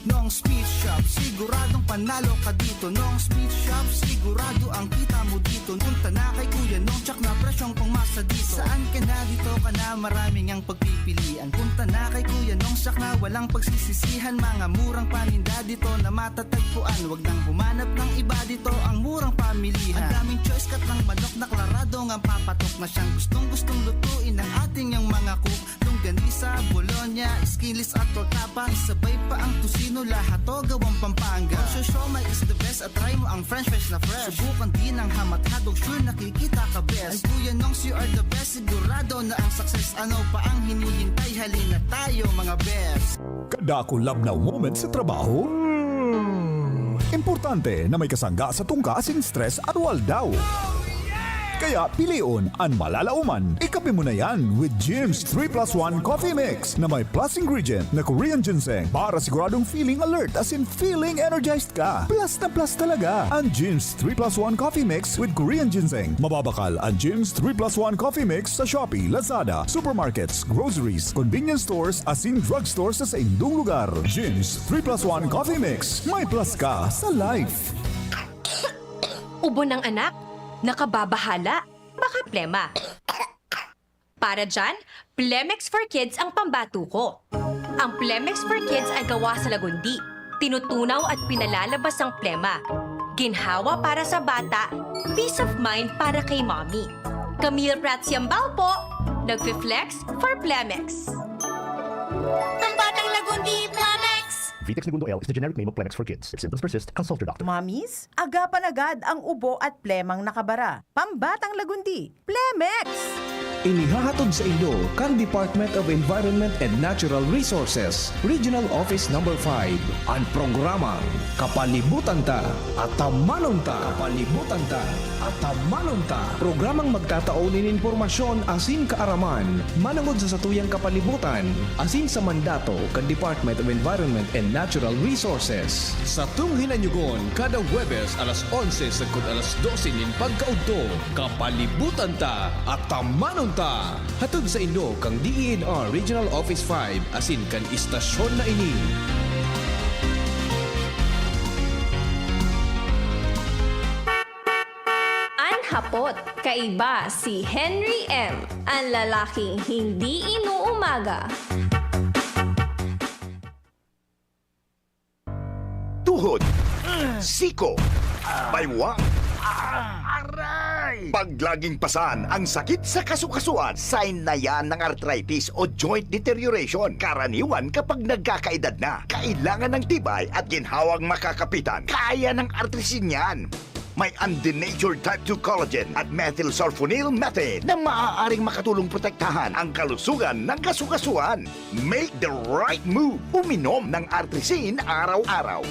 Nong Speed Shop, siguradong panalo ka dito. Nong Speed Shop, sigurado ang kita mo dito. Punta na kay Kuya Nong, tsak na presyong pangmasa dito. Saan ka na dito ka na, maraming ang pagpipilian. Punta na kay Kuya Nong, tsak na walang pagsisisihan. Mga murang paninda dito na matatagpuan. Huwag nang humanap ng iba dito, ang murang pamilihan. Ang daming choice kat ng manok na klaradong ang papatok na siyang gustong lutuin ng ating yung mga cook. Longganisa, Bologna, Skilis at Tortapa. Isabay pa ang tusino, lahat to gawang Pampanga. Siomai is the best at try mo ang French fries na fresh. Subukan din ang hamat-hadog, sure nakikita ka best. Ay Kuya Nongs, you are the best, sigurado na ang success. Ano pa ang hinihintay, halina tayo mga best. Kadako labnaw moment sa trabaho? Importante na may kasangga sa tungka asing stress at waldaw. Kaya piliun ang malalauman. Ikape mo na yan with Jim's 3+1 Coffee Mix na may plus ingredient na Korean ginseng para siguradong feeling alert as in feeling energized ka. Plus na plus talaga ang Jim's 3+1 Coffee Mix with Korean ginseng. Mababakal ang Jim's 3+1 Coffee Mix sa Shopee, Lazada, supermarkets, groceries, convenience stores as in drugstores sa indung lugar. Jim's 3+1 Coffee Mix. May plus ka sa life. Ubo ng anak? Nakababahala? Baka plema. Para dyan, Plemex for Kids ang pambato ko. Ang Plemex for Kids ay gawa sa lagundi. Tinutunaw at pinalalabas ang plema. Ginhawa para sa bata, peace of mind para kay mommy. Camille Pratsiambal po, nagfi-flex for Plemex. Pambatang lagundi, Plemex! Vitex Segundo L is the generic name of Plemex for kids. If symptoms persist, consult your doctor. Mommies, agapan agad ang ubo at plemang nakabara. Pambatang lagundi, Plemex! Inihahatod sa inyo kan Department of Environment and Natural Resources, Regional Office No. 5, ang programang Kapalibutan Ta at Tamanon Ta. Kapalibutan Ta at Tamanon Ta. Programang magtataunin informasyon asin kaaraman, manangod sa satuyang kapalibutan, asin sa mandato kan Department of Environment and Natural Resources. Sa tunghinanyugon, kada Huwebes alas 11 sagkod alas 12 nin pagkaudto, Kapalibutan Ta at Tamanon Ta. Hatod sa inyo kang DENR Regional Office 5 asin kan istasyon na ini. Anhapot, kaiba si Henry M., ang lalaking hindi inuumaga. Tuhod, siko, baywang, pag laging pasan ang sakit sa kasukasuan, sign na yan ng arthritis o joint deterioration. Karaniwan kapag nagkakaedad na, kailangan ng tibay at ginhawang makakapitan. Kaya ng artrisin yan. May undenatured type 2 collagen at methylsulfonyl methane na maaaring makatulong protektahan ang kalusugan ng kasukasuan. Make the right move. Uminom ng artrisin araw-araw.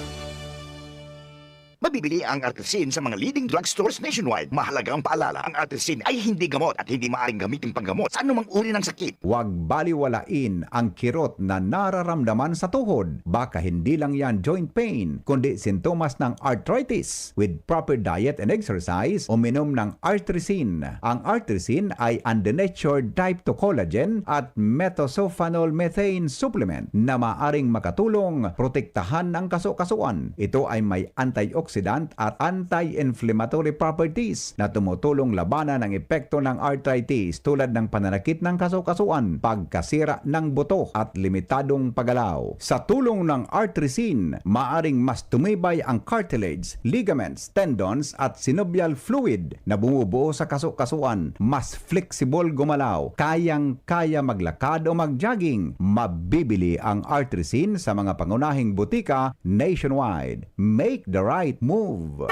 Mabibili ang Artesin sa mga leading drugstores nationwide. Mahalagang paalala, ang Artesin ay hindi gamot at hindi maaaring gamitin panggamot sa anumang uri ng sakit. Huwag baliwalain ang kirot na nararamdaman sa tuhod. Baka hindi lang yan joint pain, kundi sintomas ng arthritis. With proper diet and exercise, uminom ng Artesin. Ang Artesin ay undenatured type 2 collagen at metosulfonol methane supplement na maaring makatulong protektahan ang kaso-kasuan. Ito ay may antioxidant at anti-inflammatory properties na tumutulong labanan ang epekto ng arthritis tulad ng pananakit ng kaso-kasuan, pagkasira ng buto at limitadong paggalaw. Sa tulong ng Artesin, maaring mas tumibay ang cartilage, ligaments, tendons at synovial fluid na bumubuo sa kaso-kasuan. Mas flexible gumalaw, kayang-kaya maglakad o mag-jogging. Mabibili ang Artesin sa mga pangunahing butika nationwide. Make the right move.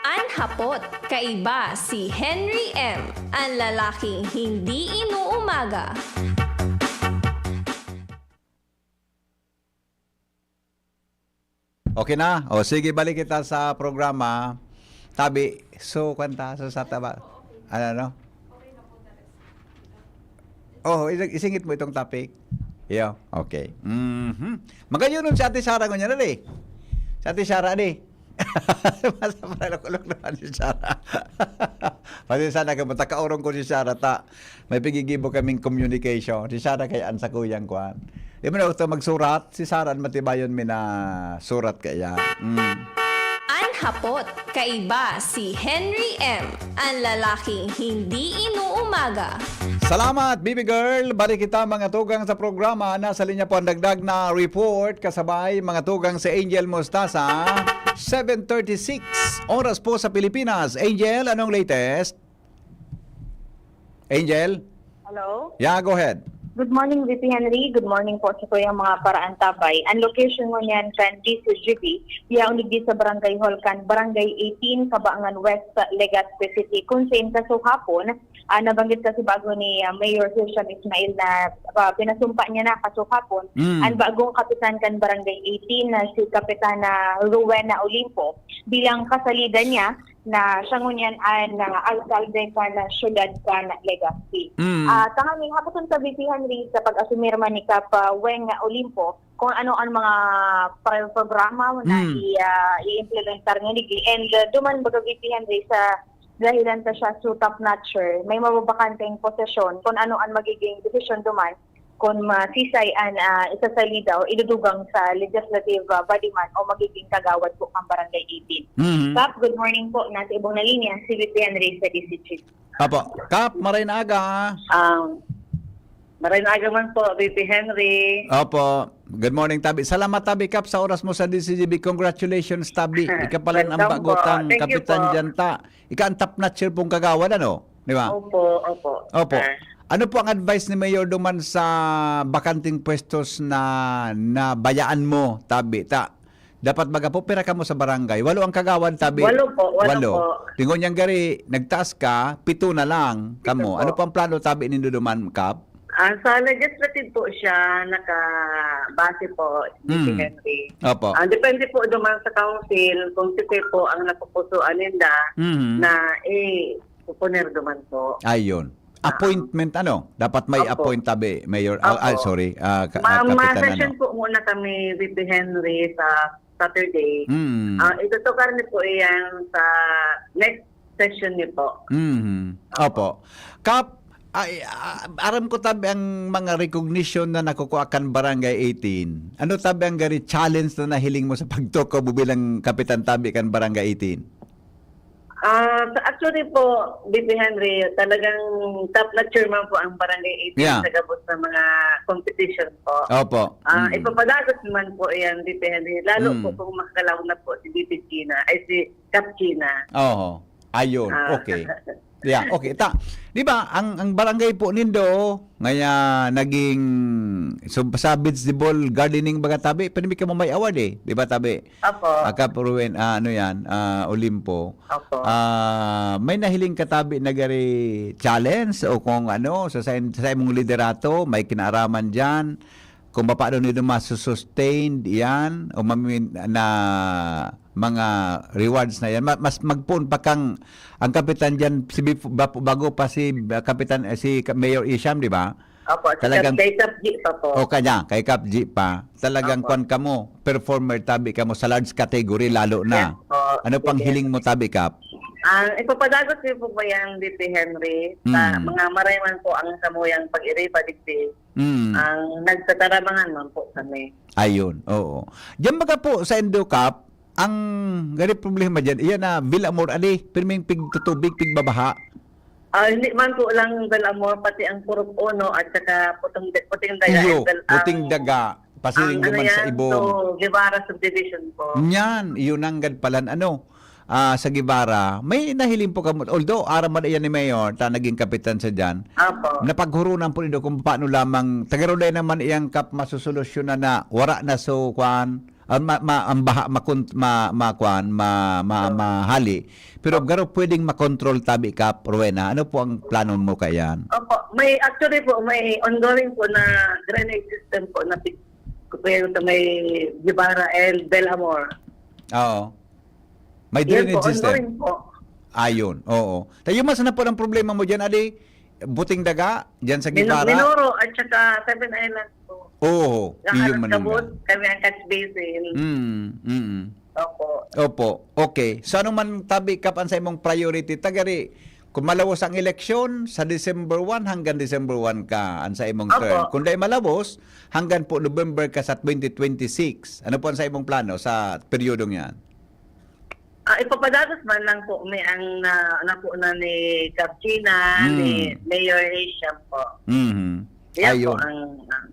Anhapot, kaiba si Henry M. Ang lalaking hindi inuumaga. Okay na? O sige, balik kita sa programa. Tabi, so kwenta, so sa taba. Ano? Oh, isingit mo itong topic. Yo, okay. Magayon nun si Ate Sara ko niya na eh. Si Ate Sara di. Masa paralok-ulok naman si Sara. Pati sana kamunta kaurong ko si Sara ta. May pigigibo kaming communication. Si Sara kayaan sa kuyang kwan. Di mo na ito magsurat. Si Sara matibayon mi na surat kaya. Anhapot, kaiba si Henry M. Ang lalaking hindi inuumaga. Salamat, baby girl. Balik kita mga tugang sa programa. Nasa linya po ang dagdag na report kasabay mga tugang si Angel Mostasa. 7:36 oras po sa Pilipinas. Angel, anong latest? Angel? Hello? Yeah, go ahead. Good morning, VP Henry. Good morning po sa kuyang mga paraan tabay. Ang location mo niyan kan DCGP, yaong nagdi sa Barangay Holcan, Barangay 18, Kabaangan West, Legazpi City. Kung sa kaso hapon, nabanggit kasi bago ni Mayor Hirsham Ismail na pinasumpa niya na kaso hapon, ang bagong kapitan kan Barangay 18 na si Kapitana Rowena Olimpo bilang kasalida niya na siya ngunyan ang alkalde ka na syudad ka na Legazpi. Tangaming hapon sa VP Henry sa pag-asumirma ni Kap Weng Olimpo kung ano ang mga programa na i-implementar niya. And duman baga VP Henry sa dahilan ta siya so top notcher, may mababakanteng posisyon kung ano ang magiging desisyon duman kung masisay ang isasalida o idudugang sa legislative body man o magiging kagawad po ang Barangay 18. Kap, good morning po. Nasa ibong na linya, si VP Henry sa DCG. Apo, Kap, maray na aga. Maray na aga man po, VP Henry. Opo, good morning, Tabi. Salamat, Tabi, Kap, sa oras mo sa DCGB. Congratulations, Tabi. Ika pala ang bagotang kapitan dyan ta. Ika ang top notcher pong kagawad, ano? Di ba? Opo. Ano po ang advice ni Mayor duman sa bakanting pwestos na bayaan mo, Tabi? Dapat baga po, pera ka mo sa barangay. 8 ang kagawad, Tabi. 8 po. Tingon niyang gari, nagtaas ka, 7 na lang kamo. Ano po ang plano, Tabi, nindo duman, Kap? Sa legislative po siya nakabase po, VP Henry. Opo. Depende po duman sa council kung sito po ang napupusuan nila na pupuner duman po. Ayun. Appointment dapat may appoint Tabi, Mayor. Kapitan Ma-session po muna kami VP Henry sa Saturday. Ito to karne po yan sa next session niyo po. Opo. Kap, aram ko Tabi ang mga recognition na nakukuha kan Barangay 18. Ano Tabi ang gari challenge na nahiling mo sa pagtoko mo bilang kapitan Tabi kan Barangay 18? Actually po, VP Henry, talagang top na chairman po ang Barangay 18 sa gabos sa mga competition po. Opo. Ipapadagot naman po yan, VP Henry. Lalo po kung makakalaw na po si VP China, ay si Cap China. Oo. Ayun. Okay. Yeah, okay. Di ba, ang barangay po nindo, ngaya naging sa vegetable gardening baga Tabi, panimik ka mo may award eh. Di ba Tabi? Opo. Kapuruin, Olimpo. Opo. May nahiling ka Tabi na gari challenge o kung sa imong liderato, may kinaaraman dyan, kung paano nila masusustain yan o na mga rewards na yan. Mas magpun pa kang ang kapitan diyan bago pa si kapitan si Mayor Isham, di ba? Opo, talagang kay Kap G pa po. O kanya, kay Kap G pa. Talagang kwan ka mo, performer tabi ka mo sa large category lalo na. Yes, ano pang hiling mo tabi, Kap? Ipapadagot ko po yan, DP Henry, sa mga marayman po ang samuyang pag-iri padigdi. Ang nagtatarabangan man po kami. Ayun, oo. Diyan baga po sa EndoCap, ang gani problema diyan, iyan na Villamor ali, pirming pigtutubig, pigbabaha. Hindi man po lang Villamor, pati ang Purok Uno at saka puting daga. Uyo, puting daga, pasiring naman sa ibong. So, Guevara Subdivision po. Yan, yun ang gadpalan. Sa Guevara, may nahiling po kamo. Although, araman iyan ni Mayor, naging kapitan sa dyan. Apo. Napaghurunan po nito kung paano lamang, tagaroday naman iyang Kap masusolusyon na wara na so kwan, ang baha mahali. Pero garo pwedeng makontrol tabi, Kap Rowena. Ano po ang plano mo kayan? Opo, may ongoing po na drainage system po na may Guevara and Villamor. Oo. May drainage system. Ongoing po. Ayun, oo. Tayo mas na po ng problema mo dyan, Ali. Buting daga, dyan sa Guevara. Minoro at saka Seven Islands po. Oo, iyon man Kabut, kami ang catch basin. Opo, okay. So ano man tabi kapan sa imong priority tagari kung malawos ang eleksyon sa December 1 hanggang December 1 ka ang sa imong term. Kung dai malawos hanggang po November ka sa 2026. Ano po ang sa imong plano sa peryodong yan? Ipapadatos man lang po may ang po na ni Capchina, ni Mayor Isham po. Yan Ayun. po ang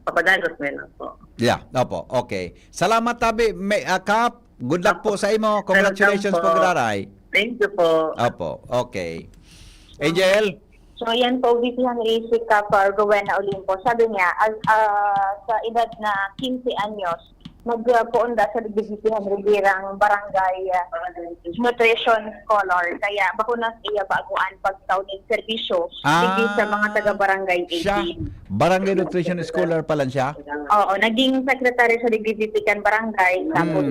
papadatos mo lang po. Yeah, opo, okay. Salamat tabi, Kap. Good luck po sa imo. Congratulations po, Graray. Thank you po. Opo, okay. Angel? So yan po, VP Henry si Kap Rowena Olimpo. Sabi niya, sa edad na 15 anyos, magpuunda sa VP Henry birang barangay nutrition scholar. Kaya bakunas iya baguan pagtaw ng serbisyo digdi sa mga taga-barangay 18. Siya, barangay nutrition scholar pala siya? Oo, naging secretary sa Digditikan Barangay. Tapos,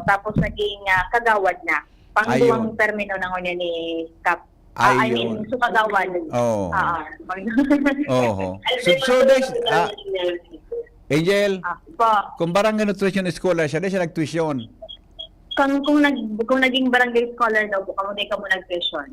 tapos naging kagawad na. Pangduwang termino na niya ni Kap. I mean, sukagawad. Oo. So there's, Angel, kung barangay nutrition scholar siya, siya nag-tuition. Kung naging barangay scholar daw, hindi ka mo nag-tuition.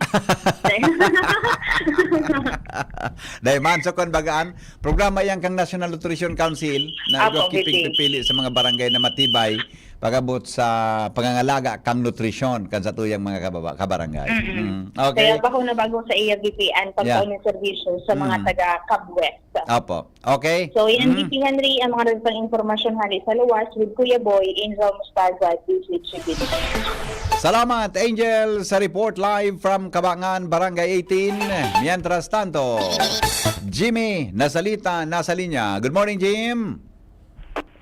Dahil man, so kung bagaan, programa yan kang National Nutrition Council na pipili sa mga barangay na matibay pagabot sa pangangalaga kang nutrisyon kan sa tuyang mga kabarangay. Okay. Kaya bago sa iya VPN pagkaon ng serbisyo sa mga taga-Cabwest. Opo. Okay. So, yan VP Henry, ang mga rin impormasyon hari sa luwas with Kuya Boy, Angel Mustaza at DCHB. Salamat, Angel, sa report live from Kabangan, Barangay 18. Mientras tanto, Jimmy, nasa linya. Good morning, Jim.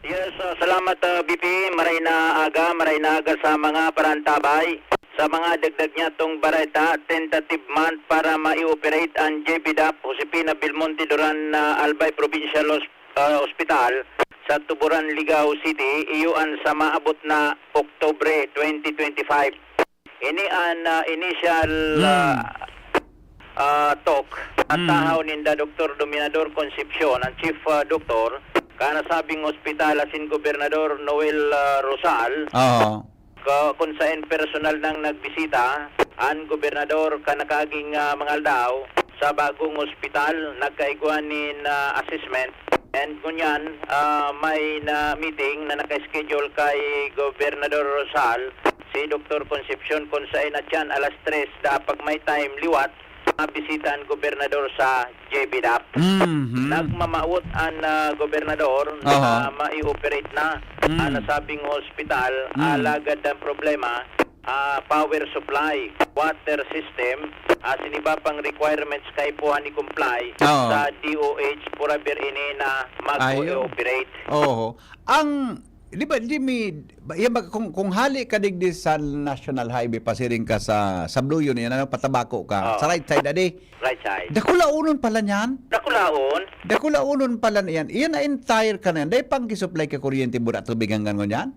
Yes, salamat BP. Maray na aga sa mga parantabay. Sa mga dagdag niya tong bareta, tentative month para ma-i-operate ang JPDAP, Josepina Belmonte Duran Albay Provincial Hospital sa Tuburan, Ligao City, iyuan sa maabot na Oktubre 2025. Ini ang initial talk at tahaw ninda Dr. Dominador Concepcion, ang Chief Doctor, kana sabing ospital asin Gobernador Noel Rosal. Kung saan personal nang nagbisita ang gobernador kanakaging mga aldaw sa bagong ospital, nagkaiguanin assessment, and kunyan may meeting na naka-schedule kay Gobernador Rosal si Dr. Concepcion kung saan na dyan alas 3 pag may time liwat bisita ang gobernador sa JBDAP. Nagmamaot ang gobernador na mai-operate na ang nasabing hospital. Alagad ang problema, power supply, water system, siniba pang requirements kay puhan ni comply sa DOH pura bir ini na mag-operate. Ang di ba, Jimmy, yan ba, kung hali ka digdi sa National Highway, pasiring ka sa Sabluyo niyan, ano, patabako ka, sa right side, adi, Right side. dakulaunon pala niyan. Nakulaon. Dakulaunon pala niyan. Iyan na entire ka na yan. Dahil pang kisupply ka kuryente buda tubig hanggang ngunyan?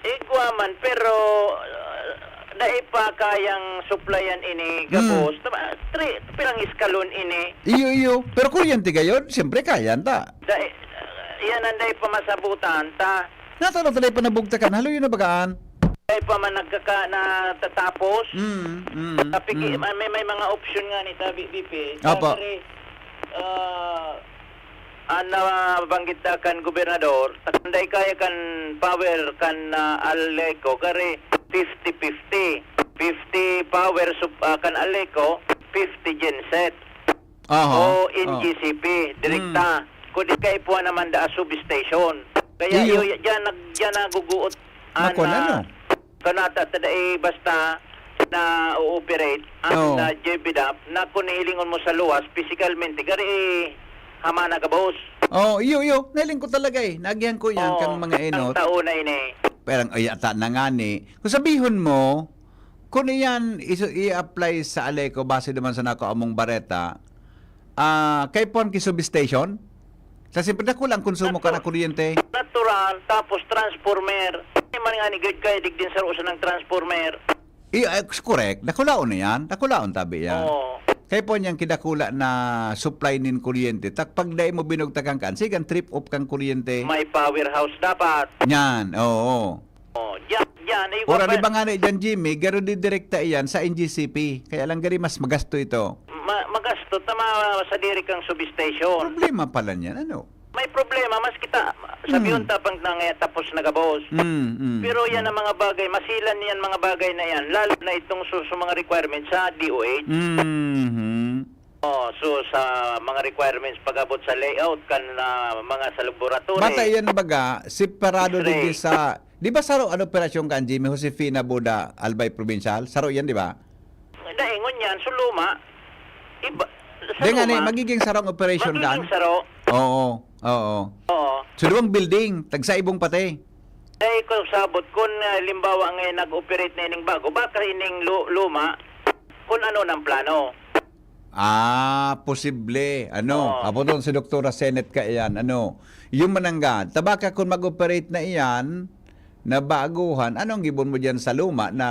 Igwa man, pero dahil pa kayang supplyan ini gabos. Pirang iskalon ini. Iyo. Pero kuryente gayon, siyempre kaya ta. Dahil, yan ang dahil pa masabutan ta. Natalo talay pa nabugtakan. Halo yun na bagaan. Dahil pa man natatapos. Tapi may mga option nga ni Tabi BP. Apo. Banggit na kan gobernador, tanday kaya kan power kan Aleco, kare 50-50. 50 power kan Aleco, 50 genset. O in GCP, direkta. Kung di kayo po naman da substation. Kaya dyan naguguot. Kanata taday basta na ooperate ang JBDAP na kung nihilingon mo sa luwas, physicalmente, kare hamana ka, boss. Iyo. Nailing ko talaga eh. Nagihan ko yan kang mga enot. Ang taon na ini. Pero ayata na nga ni. Kung sabihon mo, kung iyan i-apply sa Aleco base naman sa nakaamong bareta, kay pon ki substation? Sa simple na kulang konsumo ka na kuryente. Natural, tapos transformer. May nga ni good kayo din sa uso ng transformer. Correct. Nakulaon na yan. Nakulaon tabi yan. Kaya po niyang kidakula na supply nin kuryente. Pag dahil mo binugtakan ka, sigan trip off kang kuryente. May powerhouse dapat. Yan, oo. Yan. Ora di ba nga na dyan, Jimmy, garo di direkta iyan sa NGCP. Kaya lang gari mas magasto ito. Magasto, tama sa diri kang substation. Problema pala niyan, ano? May problema, mas kita, sabihin tapang tapos nagabos. Pero yan ang mga bagay, masilan yan mga bagay na yan, lalo na itong mga requirements sa DOH. So sa mga requirements pag-abot sa layout kan mga sa laboratory. Mata yan baga, separado din sa, di ba saro ano operasyon kan Jimmy Josefina Boda Albay Provincial? Saro yan, di ba? Daingon yan, suluma. Iba, Dengan magiging sarong operation kan? Magiging saro. Oo. So, luwang building, tagsaibong pati. Kung sabot, kung limbawa ngayon nag-operate na ining bago, baka ining luma, kung ano ng plano. Posible. Apo doon si Doktora Senet ka iyan. Yung mananggad, tabaka kung mag-operate na iyan, na baguhan, anong gibon mo dyan sa luma na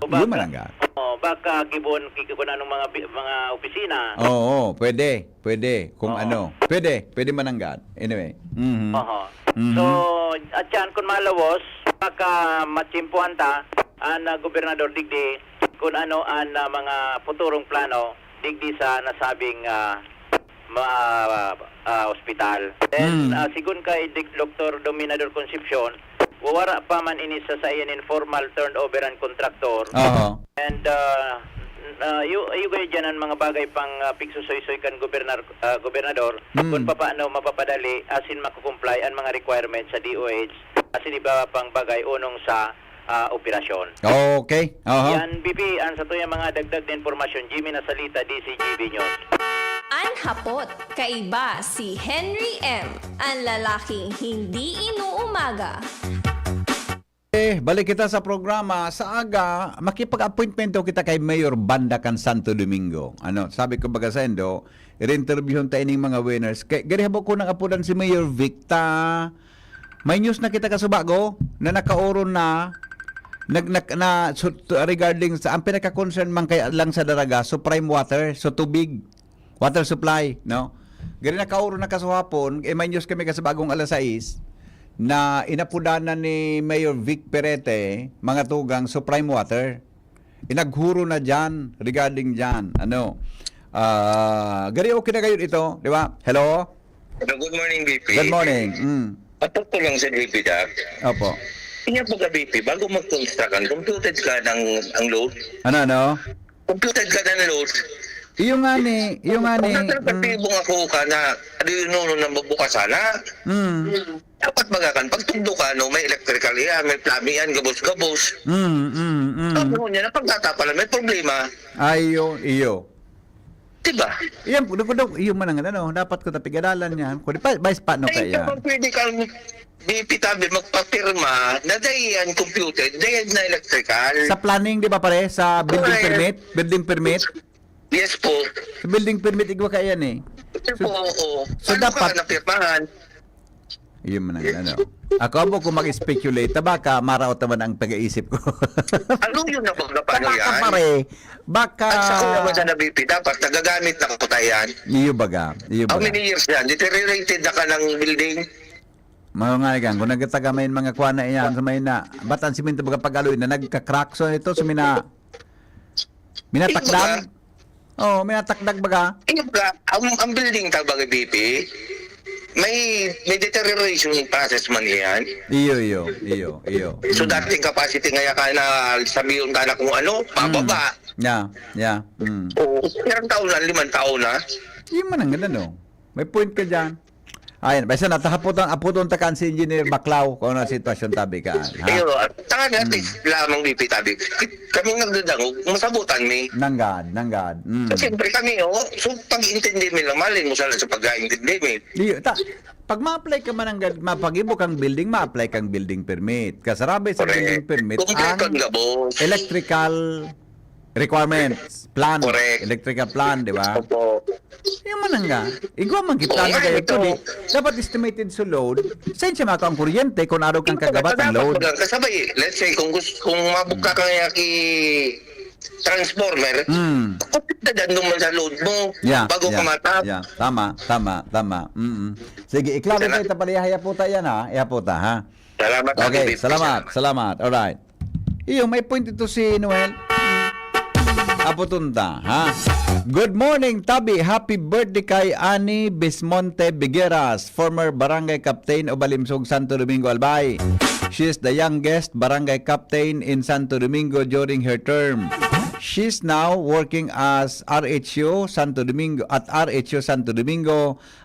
yung mananggad? Baka gibon anong mga opisina. Pwede. Kung pwede mananggad. Anyway. So, at yan, kung malawos, baka matsimpuan ta, ang gobernador digdi, kung ano ang mga futurong plano, digdi sa nasabing ospital. Then, sigun kay Dr. Dominador Concepcion, wawara pa man ini sa iyan informal turnover and contractor. And you kayo dyan ang mga bagay pang piksusoy-soy kan gobernador kung paano mapapadali asin makukumply ang mga requirements sa DOH asin iba pang bagay unong sa operasyon. Okay. Yan, BP, ang sa tuyang mga dagdag na informasyon, Jimmy Nasalita, DCGB News. Anhapot, kaiba si Henry M., ang lalaking hindi inuumaga. Balik kita sa programa. Sa aga, makipag-appointment kita kay Mayor Banda kan Santo Domingo. Sabi ko baga sa endo, i-interviewon tayo ng mga winners. Garihabo ko ng apudan si Mayor Victa. May news na kita kasubago na nakauron na regarding sa ang pinaka-concern man kay lang sa daraga, so prime water, so tubig, water supply, no? Gari nakauron na kasuhapon, may news kami kasubagong alas 6 na inapudanan ni Mayor Vic Perete mga tugang so prime water. Inaghuro na dyan regarding dyan. Gari okay na kayo ito, di ba? Hello? Good morning, BP. Good morning. Patok ko lang sa BP, Doc. Opo. Tingnan po ka, BP, bago mag-construct, computed ka ng load? Computed ka ng load? Yung nga ni. Kung natatapibong ako ka na, adinuno na mabuka sana, dapat magakan, pag tundo ka, may electrical yan, may plumbing yan, gabos-gabos. Tapos niya, napagtatapalan, may problema. Iyo. Diba? Iyan, iyo man ang dapat ko tapigadalan yan. Kung di pa, paano kaya? Pwede ka BP tabi magpapirma na dayan computer, dayan na electrical. Sa planning, di ba pare? Sa building permit? Building permit? Yes po. Sa building permit, igwa ka yan eh. So, oo. So Ano dapat, ka napirmahan? yun man ang ano. Ako mo kung mag-speculate, baka maraot naman ang pag-iisip ko. Ano yun na paano Baka yan? pare, baka... At sa kuya mo na BP, dapat nagagamit na kutayan. Iyo baga, iyo How baga. many years yan? Deteriorated na ka ng building? Mga nga gan, kung nagtatagamayin mga kuha na iyan, sa may na, ba't ang simento baga pag-aloy na nagka-crack so ito, so minatakdag? Oo, minatakdag baga. Ang building tabag BP, may deterioration process man yan. Iyo. So dating capacity ngaya ka na sabihin ka na kung ano, pababa. Yeah. Oo, ilang taon na, 5 taon na. Yung man ang ganda no. May point ka dyan. Ayan, basta aputon ta kan si Engineer Baclaw kung ano ang sitwasyon tabi ka. Ayo, taka natin lamang BP tabi. Kami nagdadangog, masabutan mi. Nanggad. So, siyempre kami, so pag-intindi mi lang, malin mo sa pag-intindi mi. Pag ma-apply ka man mapag-ibo kang building, ma-apply kang building permit. Kasarabi sa building permit ang electrical requirements, plan, electrical plan, di ba? Opo. Yung manangga, igwa man kiplano kayo ito, dapat estimated sa load, saan siya maka ang kuryente kung araw kang kagabat ang load. Kasabay, let's say, kung mabuka ka nga transformer, dadan naman sa load mo, bago ka matap. Yeah. Tama. Sige, iklaro tayo tapalihaya po tayo yan ha, iya po ta ha. Salamat. Okay, salamat. Alright. Iyo, may point ito si Noel. Aputunta, ha? Good morning, Tabi. Happy birthday kay Ani Bismonte Bigueras, former barangay captain o Balimsog, Santo Domingo, Albay. She is the youngest barangay captain in Santo Domingo during her term. She's now working as RHO Santo Domingo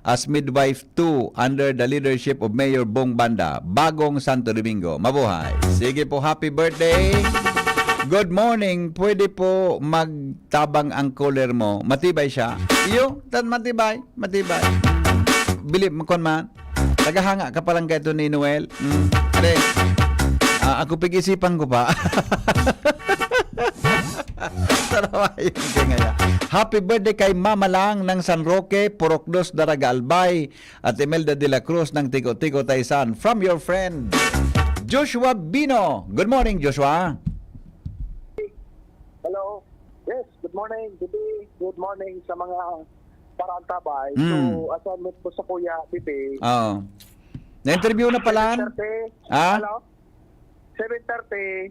as midwife 2 under the leadership of Mayor Bong Banda, Bagong Santo Domingo. Mabuhay. Sige po, happy birthday. Good morning. Pwede po magtabang ang cooler mo. Matibay siya. Iyo, matibay. Bilib mo kon man. Tagahanga ka palang kaito ni Noel. Ako pag-isipan ko pa. Happy birthday kay Mama Lang ng San Roque, Purokdos, Daraga, Albay, at Imelda de la Cruz ng Tico-Tico, Taysan. From your friend, Joshua Bino. Good morning, Joshua. Hello. Yes, good morning. Good morning sa mga parantabay. So, assignment po sa Kuya Bibi. Oo. Na-interview na pala? 7:30. Hello? 7:30.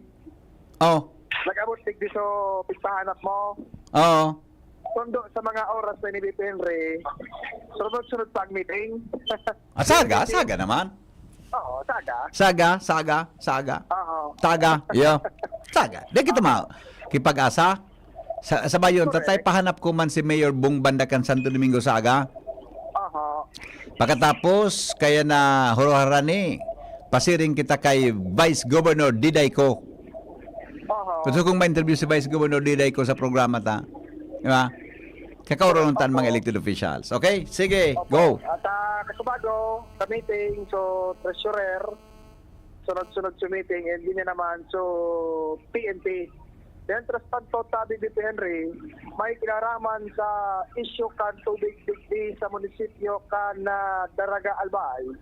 Oh. Nag-abot tig so pistahanap mo. Oo. Sundo sa mga oras na ni BP Henry. Sunod-sunod pag meeting. Saga naman. Oo, saga. Saga. Oo. Saga. Di kita kipag-asa. Sa bayon, tatay pahanap ko man si Mayor Bong Banda kan Santo Domingo Saga. Pagkatapos, kaya na huruharani, pasiring kita kay Vice Governor Diday Ko. Gusto kong ma-interview si Vice Governor Diday Ko sa programa ta. Diba? Kakauruntan mga elected officials. Okay? Sige, go. At kasubago, sa meeting, so treasurer, sunod-sunod sa meeting, and din naman, so PNP. Then, traspanto tabi BP Henry, may kinaraman sa issue kan tubig digdi sa munisipyo kan Daraga, Albay.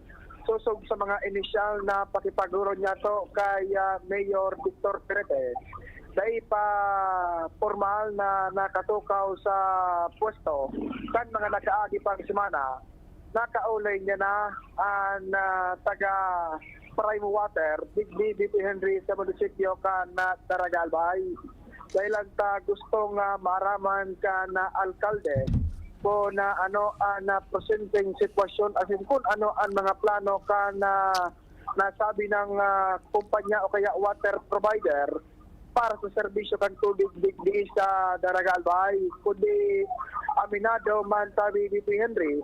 Susog sa mga initial na pakipaguro niya to kay Mayor Victor Perez. Dahil pa formal na nakatukaw sa pwesto kan mga nakaagi pang semana, nakaulay niya na ang taga Prime Water, digdi BP Henry sa munisipyo kan Daraga, Albay. Dahil lang ta gustong maraman ka na alkalde po na ano na presenting sitwasyon as in kung ano ang mga plano ka na nasabi ng kumpanya o kaya water provider para sa serbisyo kan tubig digdi sa Daraga, Albay. Kundi aminado man sabi BP Henry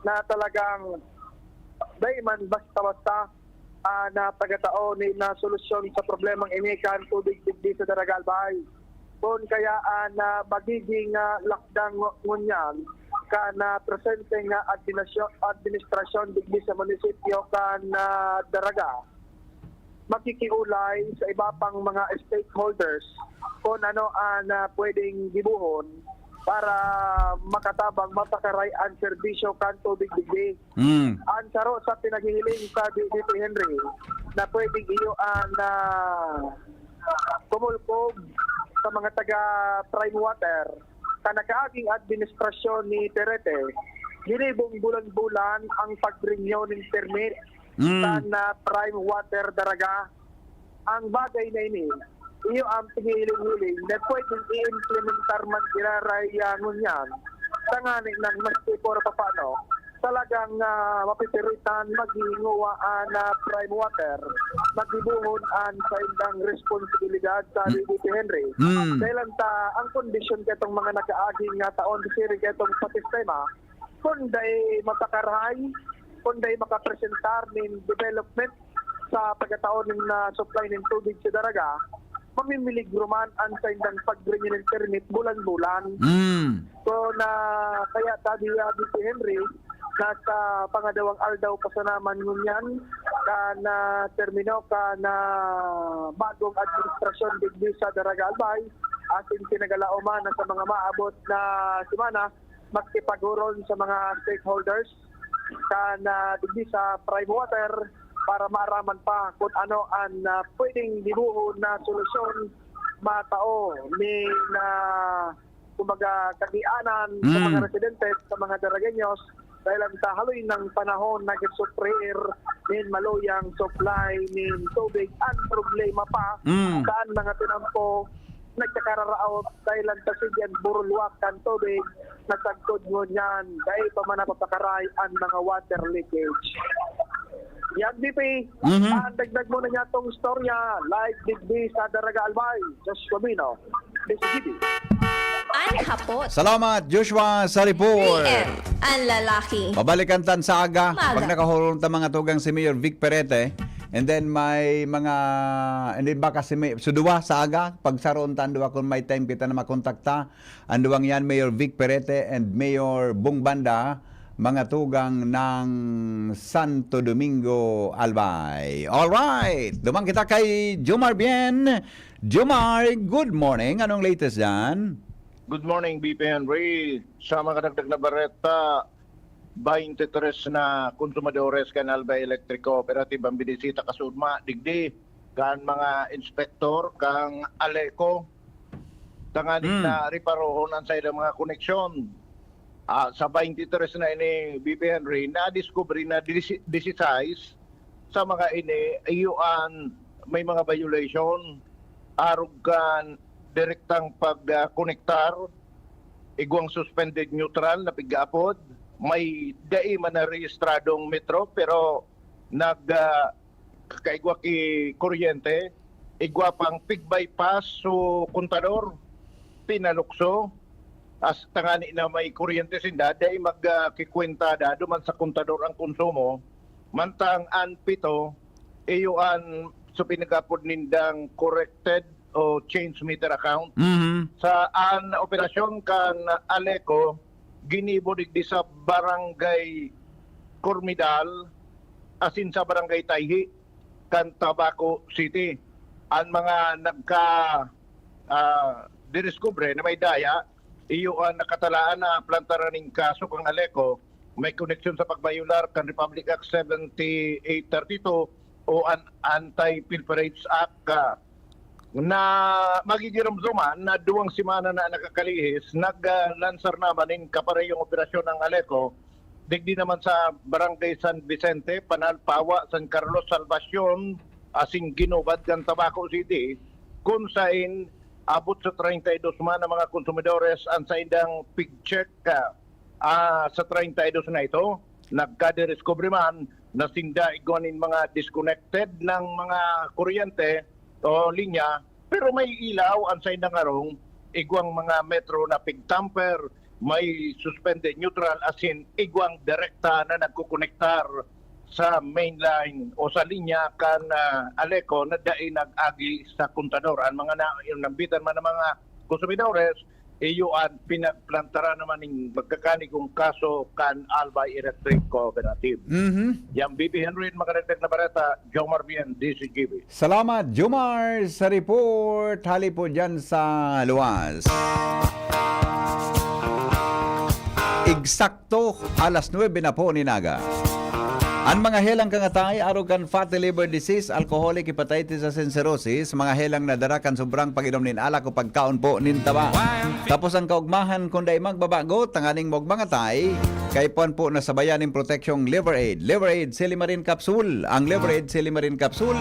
na talagang dahil man basta-basta na taga-tao ni na solusyon sa problemang inikan tubig digdi sa Daraga, Albay. Kung kaya na magiging lakdang ngunyan kana presente nga administrasyon digdi sa munisipyo kana Daraga makikiulay sa iba pang mga stakeholders kung ano ang pwedeng gibuhon para makatabang mapakaray ang serbisyo kan tubig digdi. Ang saro sa pinaghihiling sa DP Henry na pwedeng iyo ang kumulkob sa mga taga Prime Water sa nakaaging administrasyon ni Perete, ginibong bulan-bulan ang pag-renew ng permit sa Prime Water Daraga. Ang bagay na ini, iyo ang pinihiling-hiling na pwedeng i-implementar man kinarayangon yan sa ngani ng maski por paano talagang mapipiritan maghinguwaan na Prime Water magdibuhon ang sa indang responsibilidad sa DP Henry. Dahil ang kondisyon ketong mga nakaaging taon siri ketong sa sistema kundi mapakaray, kundi makapresentar ng development sa pagkataon ng supply ng tubig sa Daraga, mamimiligruman ang sa indang pag-renew ng permit bulan-bulan. So kaya tabi DP Henry nasa pangadawang aldaw pa sa naman ngunyan na termino na bagong administrasyon digdi sa Daraga Albay asin kinagalaoman sa mga maabot na semana magkipaguron sa mga stakeholders na digdi sa Prime Water para maaraman pa kung ano ang pwedeng dibuhon na solusyon matao ni na kumbaga kagianan sa mga residente sa mga Daragenyos dahil ang tahaloy ng panahon nag-suprir nin maluyang supply nin tubig ang problema pa saan mga tinampo nagkakararaot dahil ang tasigyan burulwak ang tubig nasagkod ngunyan dahil pa man napapakaray ang mga water leakage. Yan, DP. Dagdag mo na niya itong storya. Live digdi sa Daraga Albay. Joshua Mino. DCGB. Ang hapot. Salamat, Joshua, sa report. PM, ang lalaki. Babalikan tan sa aga. Umaga. Pag nakahulong ta mga tugang si Mayor Vic Perete. And then may mga, hindi ba kasi may, suduwa sa aga. Pag saroon tan duwa kung may time kita na makontakta. Ang duwang yan, Mayor Vic Perete and Mayor Bung Banda. Mga tugang ng Santo Domingo, Albay. Alright, dumang kita kay Jomar Bien. Jomar, good morning. Anong latest dyan? Good morning, BP Henry. Sa mga kadagdag na bareta, 23 na konsumadores kan Albay Electric Cooperative ang binisita kasudma, digdi, kan mga inspektor, kang Aleco, tanganin na riparohon ang sa ilang mga koneksyon. Sa 23 na ini BP Henry na-discover na 16 sa mga ini ayuan may mga violation arugan direktang pagkonektar igwang suspended neutral na pigapod may dai man na rehistradong metro pero kaigwa ki kuryente igwa pang pig bypass so kontador pinalukso as tangani na may kuryente sinda dahil magkikwenta da duman sa kontador ang konsumo mantang anpito iyuan so pinagapod nindang corrected o change meter account sa an operasyon kan Aleco ginibo digdi sa barangay Cormidal asin sa barangay Tayhi kan Tabaco City ang mga discover na may daya iyo ang nakatalaan na plantaraning kaso kang Aleco may koneksyon sa pagbayular kan Republic Act 7832 o an Anti-Pilferages Act na magigiramzuman na 2 semana na nakakalihis naglansar naman in kaparehong operasyon ng Aleco digdi naman sa Barangay San Vicente, Panalpawa, San Carlos, Salvacion asing Ginobad kan Tabaco City kung sain abot sa 32 man ang mga konsumidores ang sa indang pig check sa 32 na ito nagka-discovery man na sinda iguanin mga disconnected ng mga kuryente o linya pero may ilaw ang sa indang arong igwang mga metro na pig tamper may suspended neutral asin igwang direkta na nagkukonektar sa main line o sa linya kan Aleco na dai nag-agi sa kontador ang mga nambitan man ng mga konsumidores iyuan pinaplantara naman ng magkakanigong kaso kan Albay Electric Cooperative. Yang BP Henry makaragdag na bareta, Jomar Bien, DCGB. Salamat, Jomar, sa report. Hali po dyan sa luwas. Eksakto, alas 9 na po ni Naga. Ang mga helang kangatay, arrogant fatty liver disease, alcoholic hepatitis and cirrhosis, mga helang nadara kan sobrang pag-inom nin alak o pagkaon po nin taba. Tapos ang kaugmahan kung day magbabago, tanganing mog mga tay, kay puan po nasabayan ng proteksyong Liver Aid. Liver Aid Silimarin Capsule. Ang Liver Aid Silimarin Capsule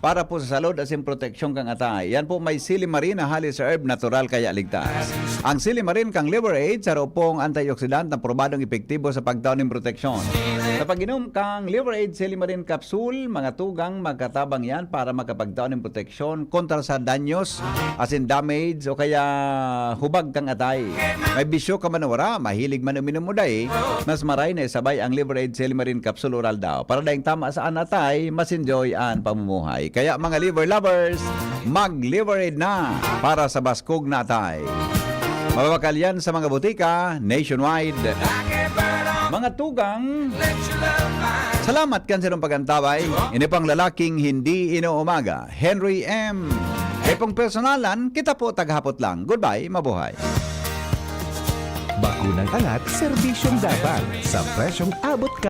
para po sa salud asin proteksyon kang atay. Yan po may Silimarin na halis sa herb natural kaya ligtas. Ang Silimarin kang Liver Aid sa pong antioxidant na probadong epektibo sa pagtaon ng proteksyon. Sa pag-inom kang Liver Aid Silimarin Capsule, mga tugang magkatabang yan para makapagtaon ng proteksyon kontra sa danyos, asin damage o kaya hubag kang atay. May bisyo ka manawara, mahilig man uminom mo day, mas maray na isabay ang Liver Aid Silimarin Capsule oral daw. Para dahing tama sa anatay, mas enjoy ang pamumuhay. Kaya mga liver lovers, mag-Liver Aid na para sa baskog na atay. Mababakal yan sa mga butika nationwide. Mga tugang, salamat kan sa pagantaway. Ini pang lalaking hindi inuumaga, Henry M. Ay pang personalan, kita po taghapot lang. Goodbye, mabuhay. Bakunang angat, serbisyong dapat sa presyong abot